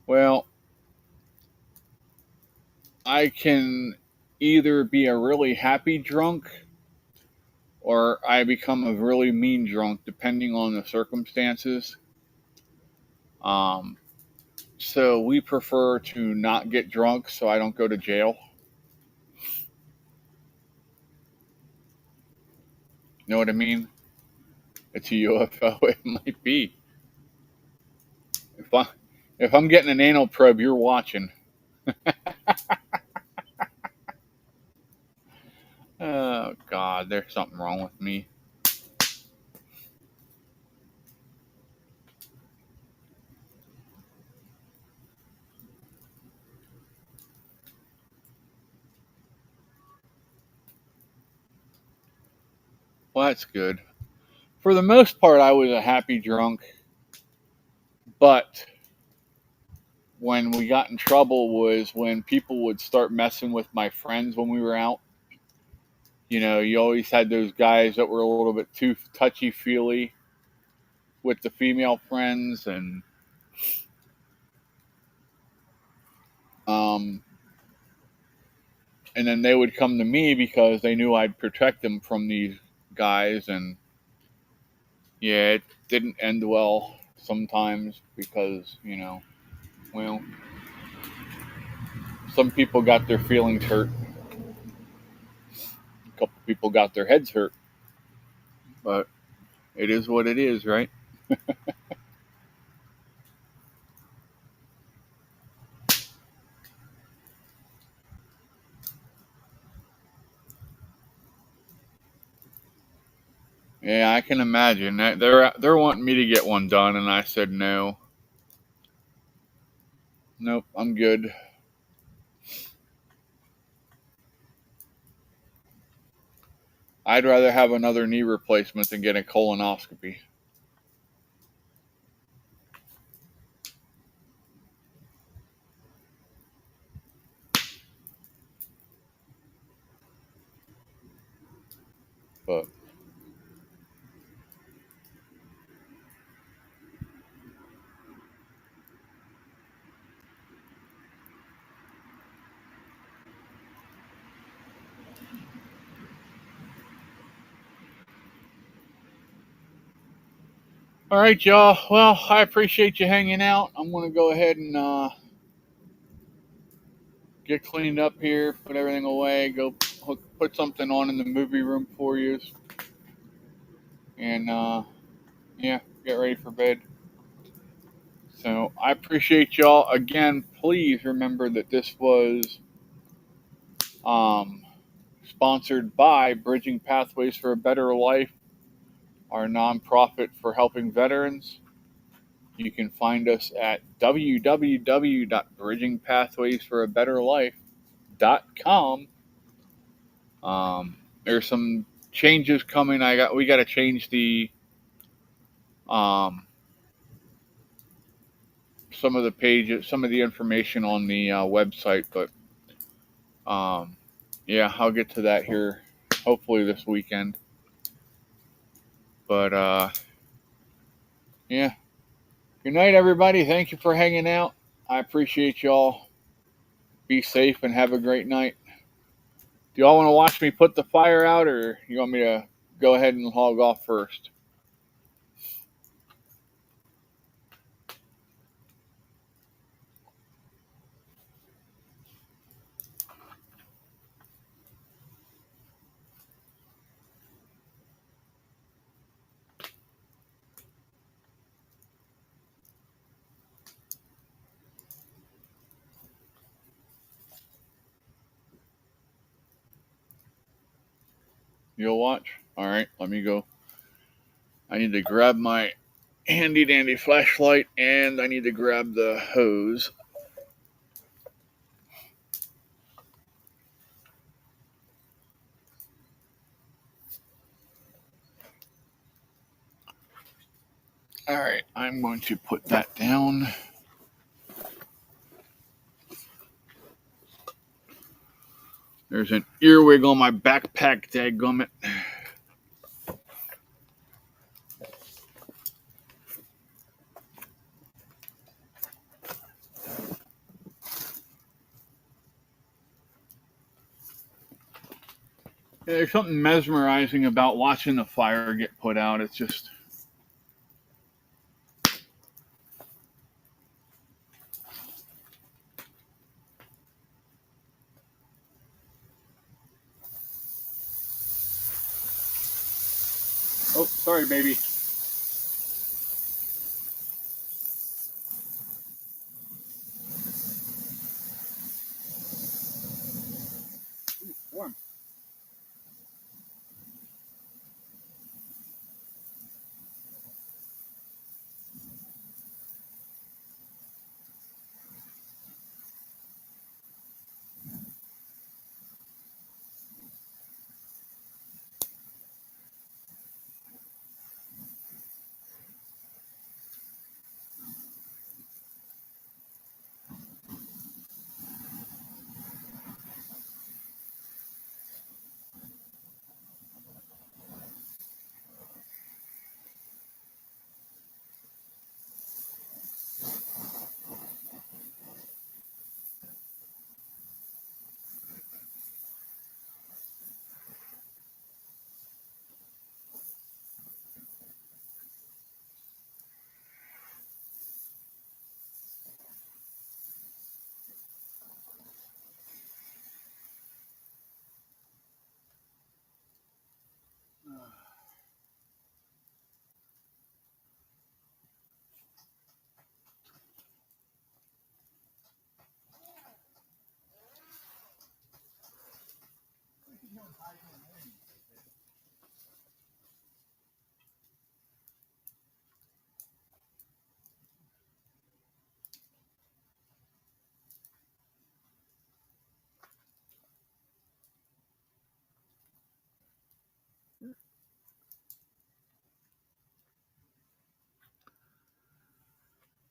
Well, I can either be a really happy drunk or I become a really mean drunk depending on the circumstances. Um, so we prefer to not get drunk so I don't go to jail. You know what I mean? It's a UFO. It might be. If I if I'm getting an anal probe, you're watching. Oh God, there's something wrong with me. Well, that's good. For the most part, I was a happy drunk, but when we got in trouble was when people would start messing with my friends when we were out. You know, you always had those guys that were a little bit too touchy feely with the female friends, um, and then they would come to me because they knew I'd protect them from these guys, and yeah, it didn't end well sometimes because well, some people got their feelings hurt, a couple people got their heads hurt, but it is what it is, right? Yeah, I can imagine. They're wanting me to get one done, and I said no. Nope, I'm good. I'd rather have another knee replacement than get a colonoscopy. But all right, y'all. Well, I appreciate you hanging out. I'm gonna go ahead and get cleaned up here, put everything away, go put something on in the movie room for you, and yeah, get ready for bed. So I appreciate y'all again. Please remember that this was um, sponsored by Bridging Pathways for a Better Life, our nonprofit for helping veterans. You can find us at www.bridgingpathwaysforabetterlife.com. There's some changes coming. We got to change the um, some of the pages, some of the information on the website. But yeah, I'll get to that here hopefully this weekend. But yeah, good night, everybody. Thank you for hanging out. I appreciate y'all. Be safe and have a great night. Do y'all want to watch me put the fire out, or you want me to go ahead and log off first? You'll watch? All right, let me go. I need to grab my handy dandy flashlight, and I need to grab the hose. All right, I'm going to put that down. There's an earwig on my backpack, dadgummit. There's something mesmerizing about watching the fire get put out. It's just... Oh, sorry, baby. Warm.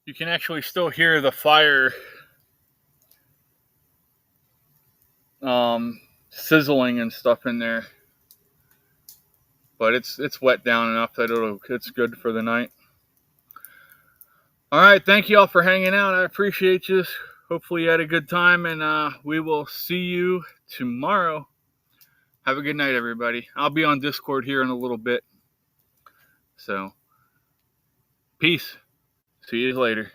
You can actually still hear the fire sizzling and stuff in there, but it's wet down enough that it's good for the night. All right, thank you all for hanging out. I appreciate you. Hopefully you had a good time, and we will see you tomorrow. Have a good night, everybody. I'll be on Discord here in a little bit. So, peace. See you later.